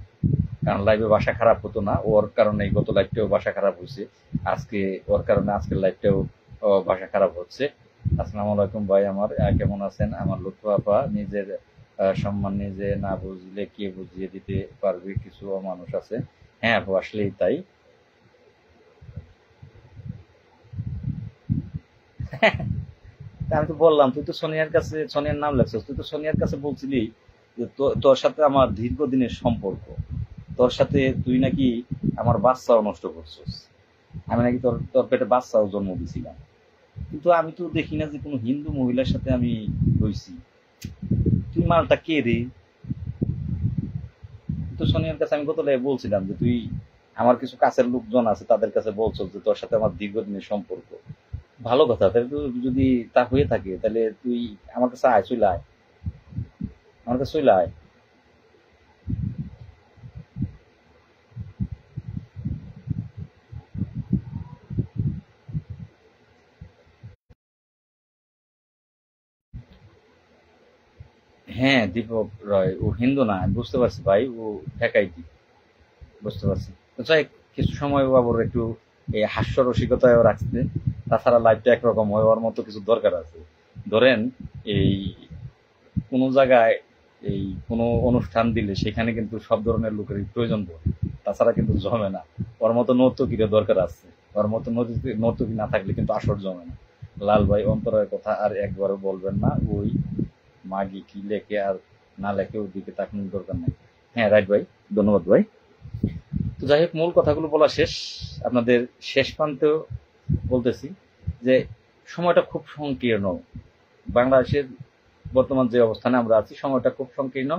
কারণ লাইভে ভাষা খারাপ হতো না, ওর কারণে গত লাইভটাও ভাষা খারাপ হয়েছে। আজকে ওর কারণে আজকের লাইভটাও ভাষা খারাপ হচ্ছে। আসসালামু আলাইকুম ভাই আমার, কেমন আছেন? আমার লুৎফা আপা, নিজের সম্মান নিজে না বুঝলে কে বুঝিয়ে দিতে পারবে? কিছু মানুষ আছে। হ্যাঁ আপু, আসলেই তাই। আমি তো বললাম, তুই তো সোনিয়ার কাছে, সোনিয়ার নাম লেখছিস, তুই তো সোনিয়ার কাছে বলছিলি যে তোর সাথে আমার দীর্ঘদিনের সম্পর্ক, তোর সাথে তুই নাকি আমার বাচ্চাও নষ্ট করছিস, আমি নাকি তোর তোর পেটে বাচ্চাও জন্ম দিছিলাম। কিন্তু আমি তো দেখি না যে কোনো হিন্দু মহিলার সাথে আমি রইছি। তুই মালটা কে রে? তো সোনিয়ার কাছে আমি গত লাইভে বলছিলাম যে তুই আমার কিছু কাছের লোকজন আছে, তাদের কাছে বলছো যে তোর সাথে আমার দীর্ঘদিনের সম্পর্ক। ভালো কথা, তাহলে তো যদি তা হয়ে থাকে, তাহলে তুই আমার কাছে আয়, চলে আয়, আমার কাছে চলে আয়। হ্যাঁ দীপক রয়, ও হিন্দু না, আমি বুঝতে পারছি ভাই, ও ঠেকাইতি, বুঝতে পারছি। তো যাই হোক, কিছু সময় ও আবার একটু এই হাস্য রসিকতায় রাখতে, তাছাড়া লাইফটা একরকম হয়, ওর মতো কিছু দরকার আছে। ধরেন এই কোনো জায়গায় এই কোনো অনুষ্ঠান দিলে সেখানে কিন্তু সব ধরনের লোকেরই প্রয়োজন পড়ে, তাছাড়া কিন্তু জমে না। ওর মতো নর্তকীর দরকার আছে, ওর মতো নর্তকী না থাকলে কিন্তু আসর জমে না। লাল ভাই, অন্তরের কথা আর একবারও বলবেন না, ওই মাগি কি লেখে আর না লেখে ওর দিকে তাকানোর দরকার নেই। হ্যাঁ রাইট ভাই, ধন্যবাদ ভাই। তো যাই হোক, মূল কথাগুলো বলা শেষ, আপনাদের শেষ প্রান্তেও বলতেছি যে সময়টা খুব সংকীর্ণ। বাংলাদেশের বর্তমান যে অবস্থানে আমরা আছি, সময়টা খুব সংকীর্ণ।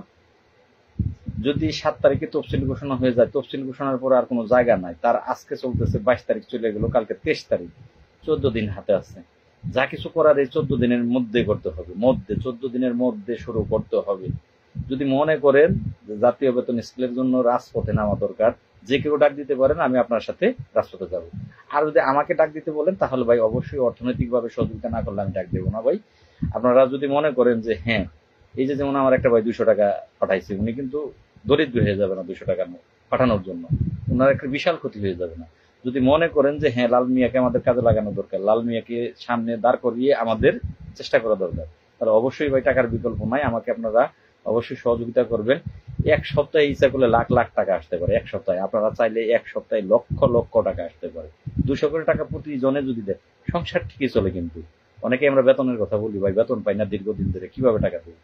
যদি 7 তারিখে তফসিল ঘোষণা হয়ে যায়, তফসিল ঘোষণার পরে আর কোনো জায়গা নাই, তার আজকে চলতেছে 22 তারিখ চলে গেল, কালকে 23 তারিখ, 14 দিন হাতে আছে। যা কিছু করার এই 14 দিনের মধ্যে করতে হবে, 14 দিনের মধ্যে শুরু করতে হবে। যদি মনে করেন যে জাতীয় বেতন স্কেলের জন্য রাজপথে নামা দরকার, যে কেউ ডাক দিতে পারেন, আমি আপনার সাথে রাজপথে যাব। আর যদি আমাকে ডাক দিতে বলেন তাহলে ভাই অবশ্যই অর্থনৈতিকভাবে সহযোগিতা না করলে আমি ডাক দেবো না ভাই। আপনারা যদি মনে করেন যে হ্যাঁ, এই যে যেমন আমার একটা ভাই 200 টাকা পাঠাইছে, উনি কিন্তু দরিদ্র হয়ে যাবে না 200 টাকা পাঠানোর জন্য, ওনার একটা বিশাল ক্ষতি হয়ে যাবে না। যদি মনে করেন যে হ্যাঁ, লাল মিয়াকে আমাদের কাজে লাগানো দরকার, লাল মিয়াকে সামনে দাঁড় করিয়ে আমাদের চেষ্টা করা দরকার, তাহলে অবশ্যই ভাই টাকার বিকল্প নাই, আমাকে আপনারা অবশ্যই সহযোগিতা করবেন। এক সপ্তাহে ইচ্ছা করলে লাখ লাখ টাকা আসতে পারে, এক সপ্তাহে আপনারা চাইলে এক সপ্তাহে লক্ষ লক্ষ টাকা আসতে পারে। 200 করে টাকা প্রতি জনে যদি দেয়, সংসার ঠিকই চলে। কিন্তু অনেকে আমরা বেতনের কথা বলি, ভাই বেতন পাই না দীর্ঘদিন ধরে, কিভাবে টাকা দেবো?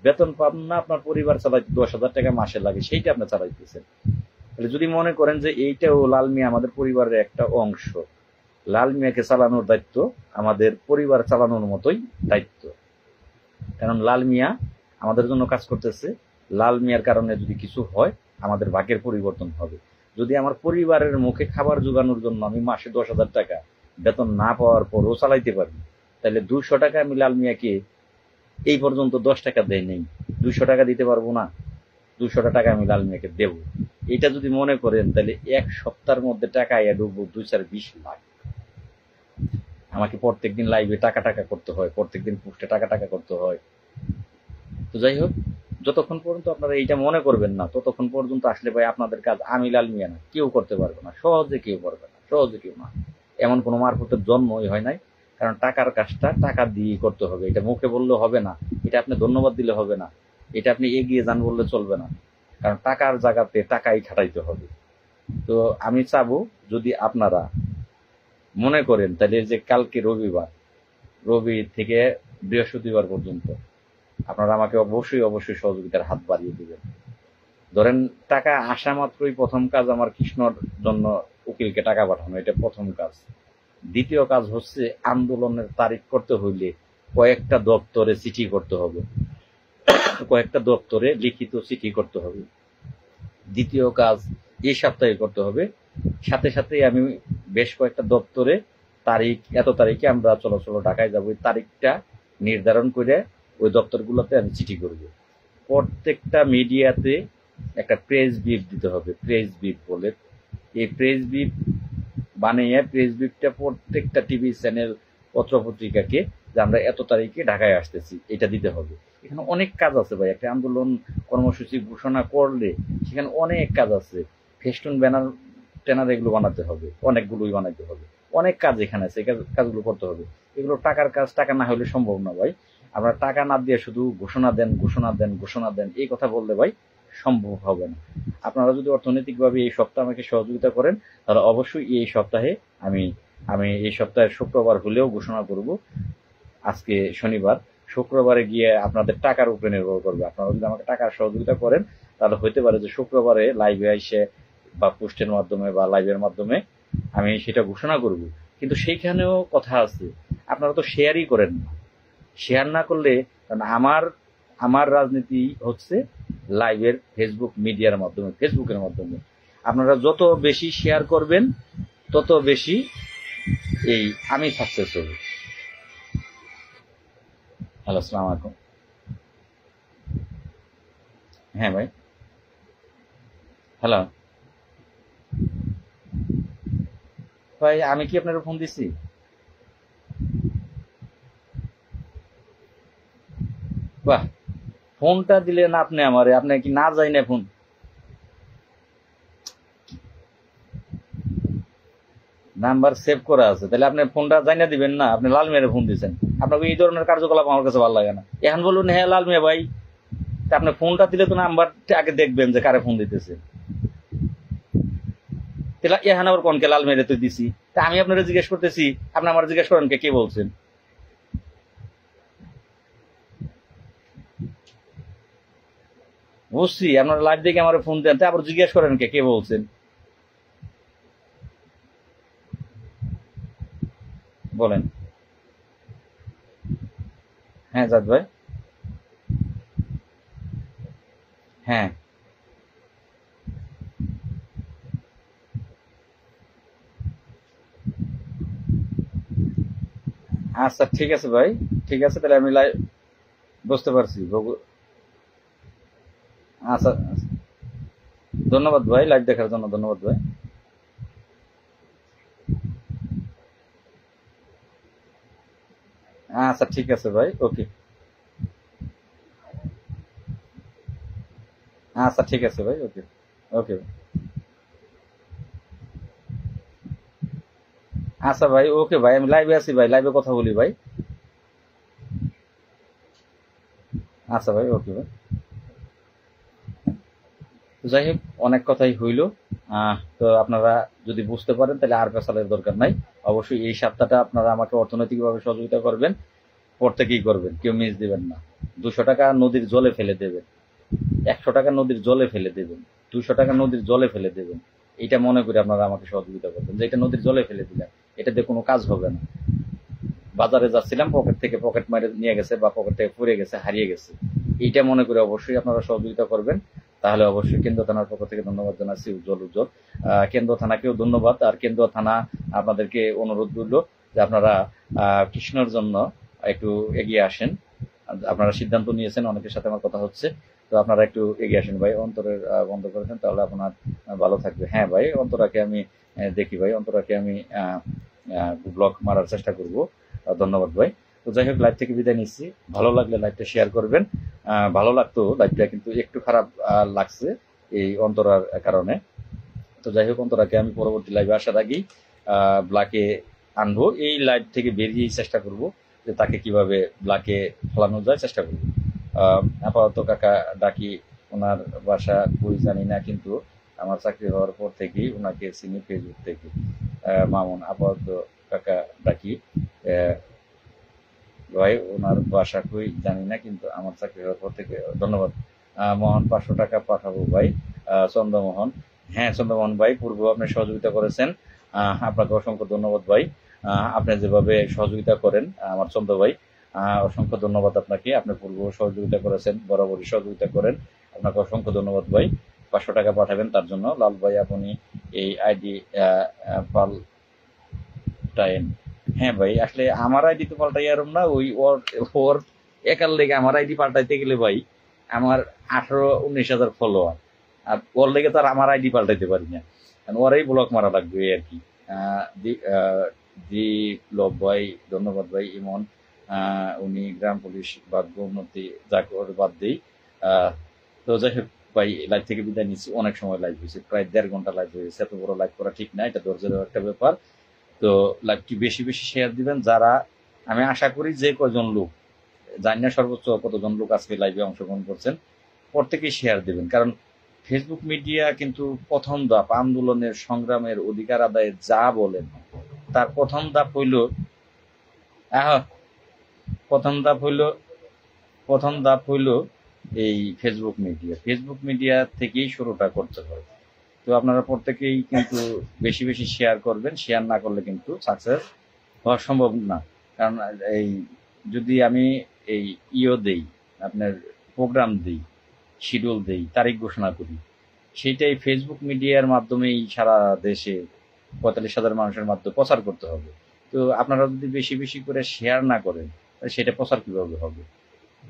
বেতন পান না, আপনার পরিবার চালাইতে 10,000 টাকা মাসে লাগে, সেইটা আপনি চালাইতেছেন। তাহলে যদি মনে করেন যে এইটাও লাল মিয়া আমাদের পরিবারের একটা অংশ, লাল মিয়াকে চালানোর দায়িত্ব আমাদের পরিবার চালানোর মতোই দায়িত্ব। কারণ লাল মিয়া আমাদের জন্য কাজ করতেছে, লাল মিয়ার কারণে যদি কিছু হয় আমাদের ভাগ্যের পরিবর্তন হবে। যদি আমার পরিবারের মুখে খাবার জোগানোর জন্য আমি মাসে 10,000 টাকা বেতন না পাওয়ার পরও চালাইতে পারি, তাহলে 200 টাকা আমি লাল মিয়াকে এই পর্যন্ত 10 টাকা দেয় নেই, 200 টাকা দিতে পারবো না, 200 টাকা আমি লাল মিয়াকে দেব। এটা যদি মনে করেন তাহলে এক সপ্তাহের মধ্যে টাকা আয়া ডুববো 2-4-20 লাখ। আমাকে প্রত্যেকদিন লাইভে টাকা টাকা করতে হয়, প্রত্যেকদিন পোস্টে টাকা টাকা করতে হয়। তো যাই হোক, যতক্ষণ পর্যন্ত আপনারা এইটা মনে করবেন না, ততক্ষণ পর্যন্ত আসলে ভাই আপনাদের কাজ আমি লাল মিয়া না, কেউ করতে পারবে না, সহজে কেউ পারবে না, সহজে কেউ না। এমন কোনো মারফতের জন্মই হয় নাই। কারণ টাকার কাজটা টাকা দিয়ে করতে হবে, এটা মুখে বললে হবে না, এটা আপনি ধন্যবাদ দিলে হবে না, এটা আপনি এগিয়ে যান বললে চলবে না। কারণ টাকার জায়গাতে টাকাই খাটাইতে হবে। তো আমি চাবো যদি আপনারা মনে করেন তাহলে যে কালকে রবিবার, রবি থেকে বৃহস্পতিবার পর্যন্ত আপনারা আমাকে অবশ্যই অবশ্যই সহযোগিতার হাত বাড়িয়ে দিবেন। ধরেন টাকা আসা মাত্রই প্রথম কাজ আমার কৃষ্ণর জন্য উকিলকে টাকা পাঠানো, এটা প্রথম কাজ। দ্বিতীয় কাজ হচ্ছে আন্দোলনের তারিখ করতে হইলে কয়েকটা দপ্তরে চিঠি করতে হবে, কয়েকটা দপ্তরে লিখিত চিঠি করতে হবে। দ্বিতীয় কাজ এই সপ্তাহে করতে হবে। সাথে সাথে আমি বেশ কয়েকটা দপ্তরে তারিখ, এত তারিখে আমরা চলো ঢাকায় যাবো, এই তারিখটা নির্ধারণ করে ওই দপ্তরগুলোতে আমি চিঠি করব। প্রত্যেকটা মিডিয়াতে একটা প্রেস বিপ দিতে হবে, প্রেস বিপ বলে। এই প্রেস বিপ বানিয়ে প্রেস বিপটা প্রত্যেকটা টিভি চ্যানেল, পত্রপত্রিকাকে যে আমরা এত তারিখে ঢাকায় আসতেছি, এটা দিতে হবে। এখানে অনেক কাজ আছে ভাই, একটা আন্দোলন কর্মসূচি ঘোষণা করলে সেখানে অনেক কাজ আছে। ফেস্টুন, ব্যানার ট্যানার এগুলো বানাতে হবে, অনেকগুলোই বানাতে হবে, অনেক কাজ এখানে আছে, এই কাজগুলো করতে হবে। এগুলো টাকার কাজ, টাকা না হলে সম্ভব না ভাই। আপনারা টাকা না দিয়ে শুধু ঘোষণা দেন ঘোষণা দেন ঘোষণা দেন এই কথা বললে ভাই সম্ভব হবে না। আপনারা যদি অর্থনৈতিকভাবে এই সপ্তাহে আমাকে সহযোগিতা করেন তাহলে অবশ্যই এই সপ্তাহে আমি আমি এই সপ্তাহের শুক্রবার হলেও ঘোষণা করব। আজকে শনিবার, শুক্রবারে গিয়ে আপনাদের টাকার উপরে নির্ভর করবে। আপনারা যদি আমাকে টাকার সহযোগিতা করেন তাহলে হইতে পারে যে শুক্রবারে লাইভে এসে বা পোস্টের মাধ্যমে বা লাইভের মাধ্যমে আমি সেটা ঘোষণা করব। কিন্তু সেইখানেও কথা আছে, আপনারা তো শেয়ারই করেন না। শেয়ার না করলে, কারণ আমার রাজনীতি হচ্ছে লাইভের ফেসবুক মিডিয়ার মাধ্যমে, ফেসবুকের মাধ্যমে। আপনারা যত বেশি শেয়ার করবেন তত বেশি এই আমি সাকসেস হব। হ্যালো, আসসালামু আলাইকুম। হ্যাঁ ভাই, হ্যালো ভাই, আমি কি আপনার ফোন দিছি? বাহ, ফোনটা দিলেন আপনি আমারে, আপনি কি না যাই না ফোন? নাম্বার সেভ করা আছে, তাহলে আপনি ফোনটা জানা দিবেন না? আপনি লাল মিয়ারে ফোন দিচ্ছেন, আপনাকে এই ধরনের কার্যকলাপ আমার কাছে ভালো লাগে না। এখন বলুন হ্যাঁ লাল মিয়া ভাই, আপনি ফোনটা দিলে তো নাম্বারটা আগে দেখবেন যে কারে ফোন দিতেছে। তাহলে এখন আবার কোনকে লাল মেরে তো দিছি, তা আমি আপনারা জিজ্ঞেস করতেছি, আপনি আমার জিজ্ঞেস করেন কে বলছেন? বুঝছি, আপনারা লাইভ দেখে আমার ফোন দেন, আবার জিজ্ঞেস করেন কে বলছেন? বলেন। হ্যাঁ জাদ ভাই, হ্যাঁ আচ্ছা ঠিক আছে ভাই, ঠিক আছে, তাহলে আমি লাইভ বুঝতে পারছি। আচ্ছা ধন্যবাদ ভাই, লাইভ দেখার জন্য ধন্যবাদ ভাই। আচ্ছা ঠিক আছে ভাই, ওকে। আচ্ছা ঠিক আছে ভাই, ওকে। ওকে। আচ্ছা ভাই, ওকে ভাই, আমি লাইভে আছি ভাই, লাইভে কথা বলি ভাই। আচ্ছা ভাই, ওকে ভাই। তো যাই হোক, অনেক কথাই হইল। তো আপনারা যদি বুঝতে পারেন তাহলে আর পেছালের দরকার নাই। অবশ্যই এই সপ্তাহটা আপনারা আমাকে অর্থনৈতিকভাবে সহযোগিতা করবেন, প্রত্যেকেই করবেন, কেউ মিস দিবেন না। 200 টাকা নদীর জলে ফেলে দেবেন, 100 টাকা নদীর জলে ফেলে দেবেন, 200 টাকা নদীর জলে ফেলে দেবেন। এটা মনে করে আপনারা আমাকে সহযোগিতা করবেন, যে এটা নদীর জলে ফেলে দিলেন, এটা দিয়ে কোনো কাজ হবে না। বাজারে যাচ্ছিলাম, পকেট থেকে পকেট মারে নিয়ে গেছে, বা পকেট থেকে পড়ে গেছে, হারিয়ে গেছে, এইটা মনে করে অবশ্যই আপনারা সহযোগিতা করবেন। তাহলে অবশ্যই কেন্দ্র থানার পক্ষ থেকে ধন্যবাদ জানাচ্ছি, উজ্জ্বল উজ্জ্বল। কেন্দ্র থানাকেও ধন্যবাদ। আর কেন্দ্র থানা আপনাদেরকে অনুরোধ করল যে আপনারা কৃষ্ণর জন্য একটু এগিয়ে আসেন। আপনারা সিদ্ধান্ত নিয়েছেন, অনেকের সাথে আমার কথা হচ্ছে, তো আপনারা একটু এগিয়ে আসেন ভাই। অন্তরের বন্ধ করেছেন, তাহলে আপনার ভালো থাকবে। হ্যাঁ ভাই, অন্তরাকে আমি দেখি ভাই, অন্তরাকে আমি ব্লক মারার চেষ্টা করব। ধন্যবাদ ভাই। তো যাই হোক, লাইভ থেকে বিদায় নিচ্ছি। ভালো লাগলে লাইভটা শেয়ার করবেন। ভালো লাগতো, লাইভটা কিন্তু একটু খারাপ লাগছে এই অন্তরার কারণে। তো যাই হোক, অন্তরাকে আমি পরবর্তী লাইভে আসার আগেই ব্লাকে আনবো, এই লাইভ থেকে বেরিয়েই চেষ্টা করব যে তাকে কিভাবে ব্লাকে ফেলানো যায় চেষ্টা করব। আপাতত কাকা ডাকি, ওনার বাসা কই জানি না, কিন্তু আমার চাকরি হওয়ার পর থেকেই ওনাকে চিনি ফেসবুক থেকে। মামুন, আপাতত কাকা ডাকি। ভাই, ওনার বাসা কই জানি না, কিন্তু আমার চাকরি হওয়ার পর থেকে। ধন্যবাদ মোহন, 500 টাকা পাঠাবো ভাই। চন্দ্রমোহন, হ্যাঁ চন্দ্রমোহন ভাই, পূর্ব আপনি সহযোগিতা করেছেন, আপনাকে অসংখ্য ধন্যবাদ ভাই। আপনি যেভাবে সহযোগিতা করেন আমার চন্দ্র ভাই, অসংখ্য ধন্যবাদ আপনাকে। আপনি পূর্ব সহযোগিতা করেছেন, বরাবরই সহযোগিতা করেন, আপনাকে অসংখ্য ধন্যবাদ ভাই। 500 টাকা পাঠাবেন তার জন্য। লাল ভাই, আপনি এই আইডি পাল্টায়েন। হ্যাঁ ভাই, আসলে আমার আইডি তো পাল্টাই আরম না, ওই ওর ওর একার লেগে আমার আইডি পাল্টাইতে গেলে ভাই আমার 18-19 হাজার ফলোয়ার, আর ওর লেগে তো আর আমার আইডি পাল্টাইতে পারি না, কারণ ওরাই ব্লক মারা লাগবে এই আর কি। জি লব ভাই, ধন্যবাদ ভাই। ইমন, উনি গ্রাম পুলিশ বাদ উন্নতি যা করে বাদ দিই। তো যাই হোক ভাই, লাইভ থেকে বিদায় নিচ্ছি। অনেক সময় লাইভ হয়েছে, প্রায় 1.5 ঘন্টা লাইভ হয়েছে। এত বড় লাইভ করা ঠিক না, এটা ধৈর্যের একটা ব্যাপার। তো লাইভটি বেশি বেশি শেয়ার দিবেন। যারা, আমি আশা করি যে কয়জন লোক, জানি না সর্বোচ্চ কতজন লোক আজকে লাইভে অংশগ্রহণ করছেন, প্রত্যেকেই শেয়ার দিবেন। কারণ ফেসবুক মিডিয়া কিন্তু প্রথম ধাপ আন্দোলনের, সংগ্রামের, অধিকার আদায়ের যা বলেন, তার প্রথম ধাপ হইল প্রথম ধাপ হইল প্রথম ধাপ হইল এই ফেসবুক মিডিয়া। ফেসবুক মিডিয়া থেকেই শুরুটা করতে হবে। তো আপনারা প্রত্যেকেই কিন্তু বেশি বেশি শেয়ার করবেন। শেয়ার না করলে কিন্তু সাকসেস হওয়া সম্ভব না। কারণ এই যদি আমি এই দেই, আপনার প্রোগ্রাম দিই, শিডিউল দেই, তারিখ ঘোষণা করি, সেইটাই ফেসবুক মিডিয়ার মাধ্যমেই সারা দেশে 45,000 মানুষের মাধ্যমে প্রচার করতে হবে। তো আপনারা যদি বেশি বেশি করে শেয়ার না করেন, তাহলে সেটা প্রচার কিভাবে হবে?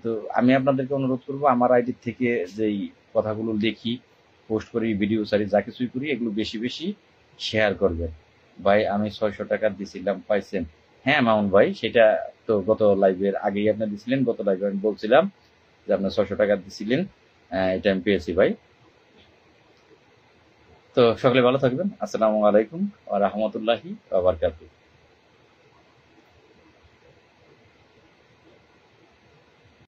তো আমি আপনাদেরকে অনুরোধ করবো, আমার আইডি থেকে যেই কথাগুলো লিখি, পোস্ট করি, ভিডিও সারি, যা কিছুই করি, এগুলো বেশি বেশি শেয়ার করবেন। ভাই, আমি 600 টাকা দিছিলাম, পাইছেন? হ্যাঁ মামুন ভাই, সেটা তো গত লাইভের আগেই আপনি দিছিলেন। গত লাইভে আমি বলছিলাম যে আপনার 600 টাকা দিছিলেন, এটা আমি পেয়েছি ভাই। তো সকলে ভালো থাকবেন। আসসালামু আলাইকুম ওয়া রাহমাতুল্লাহি ওয়া বারাকাতুহু।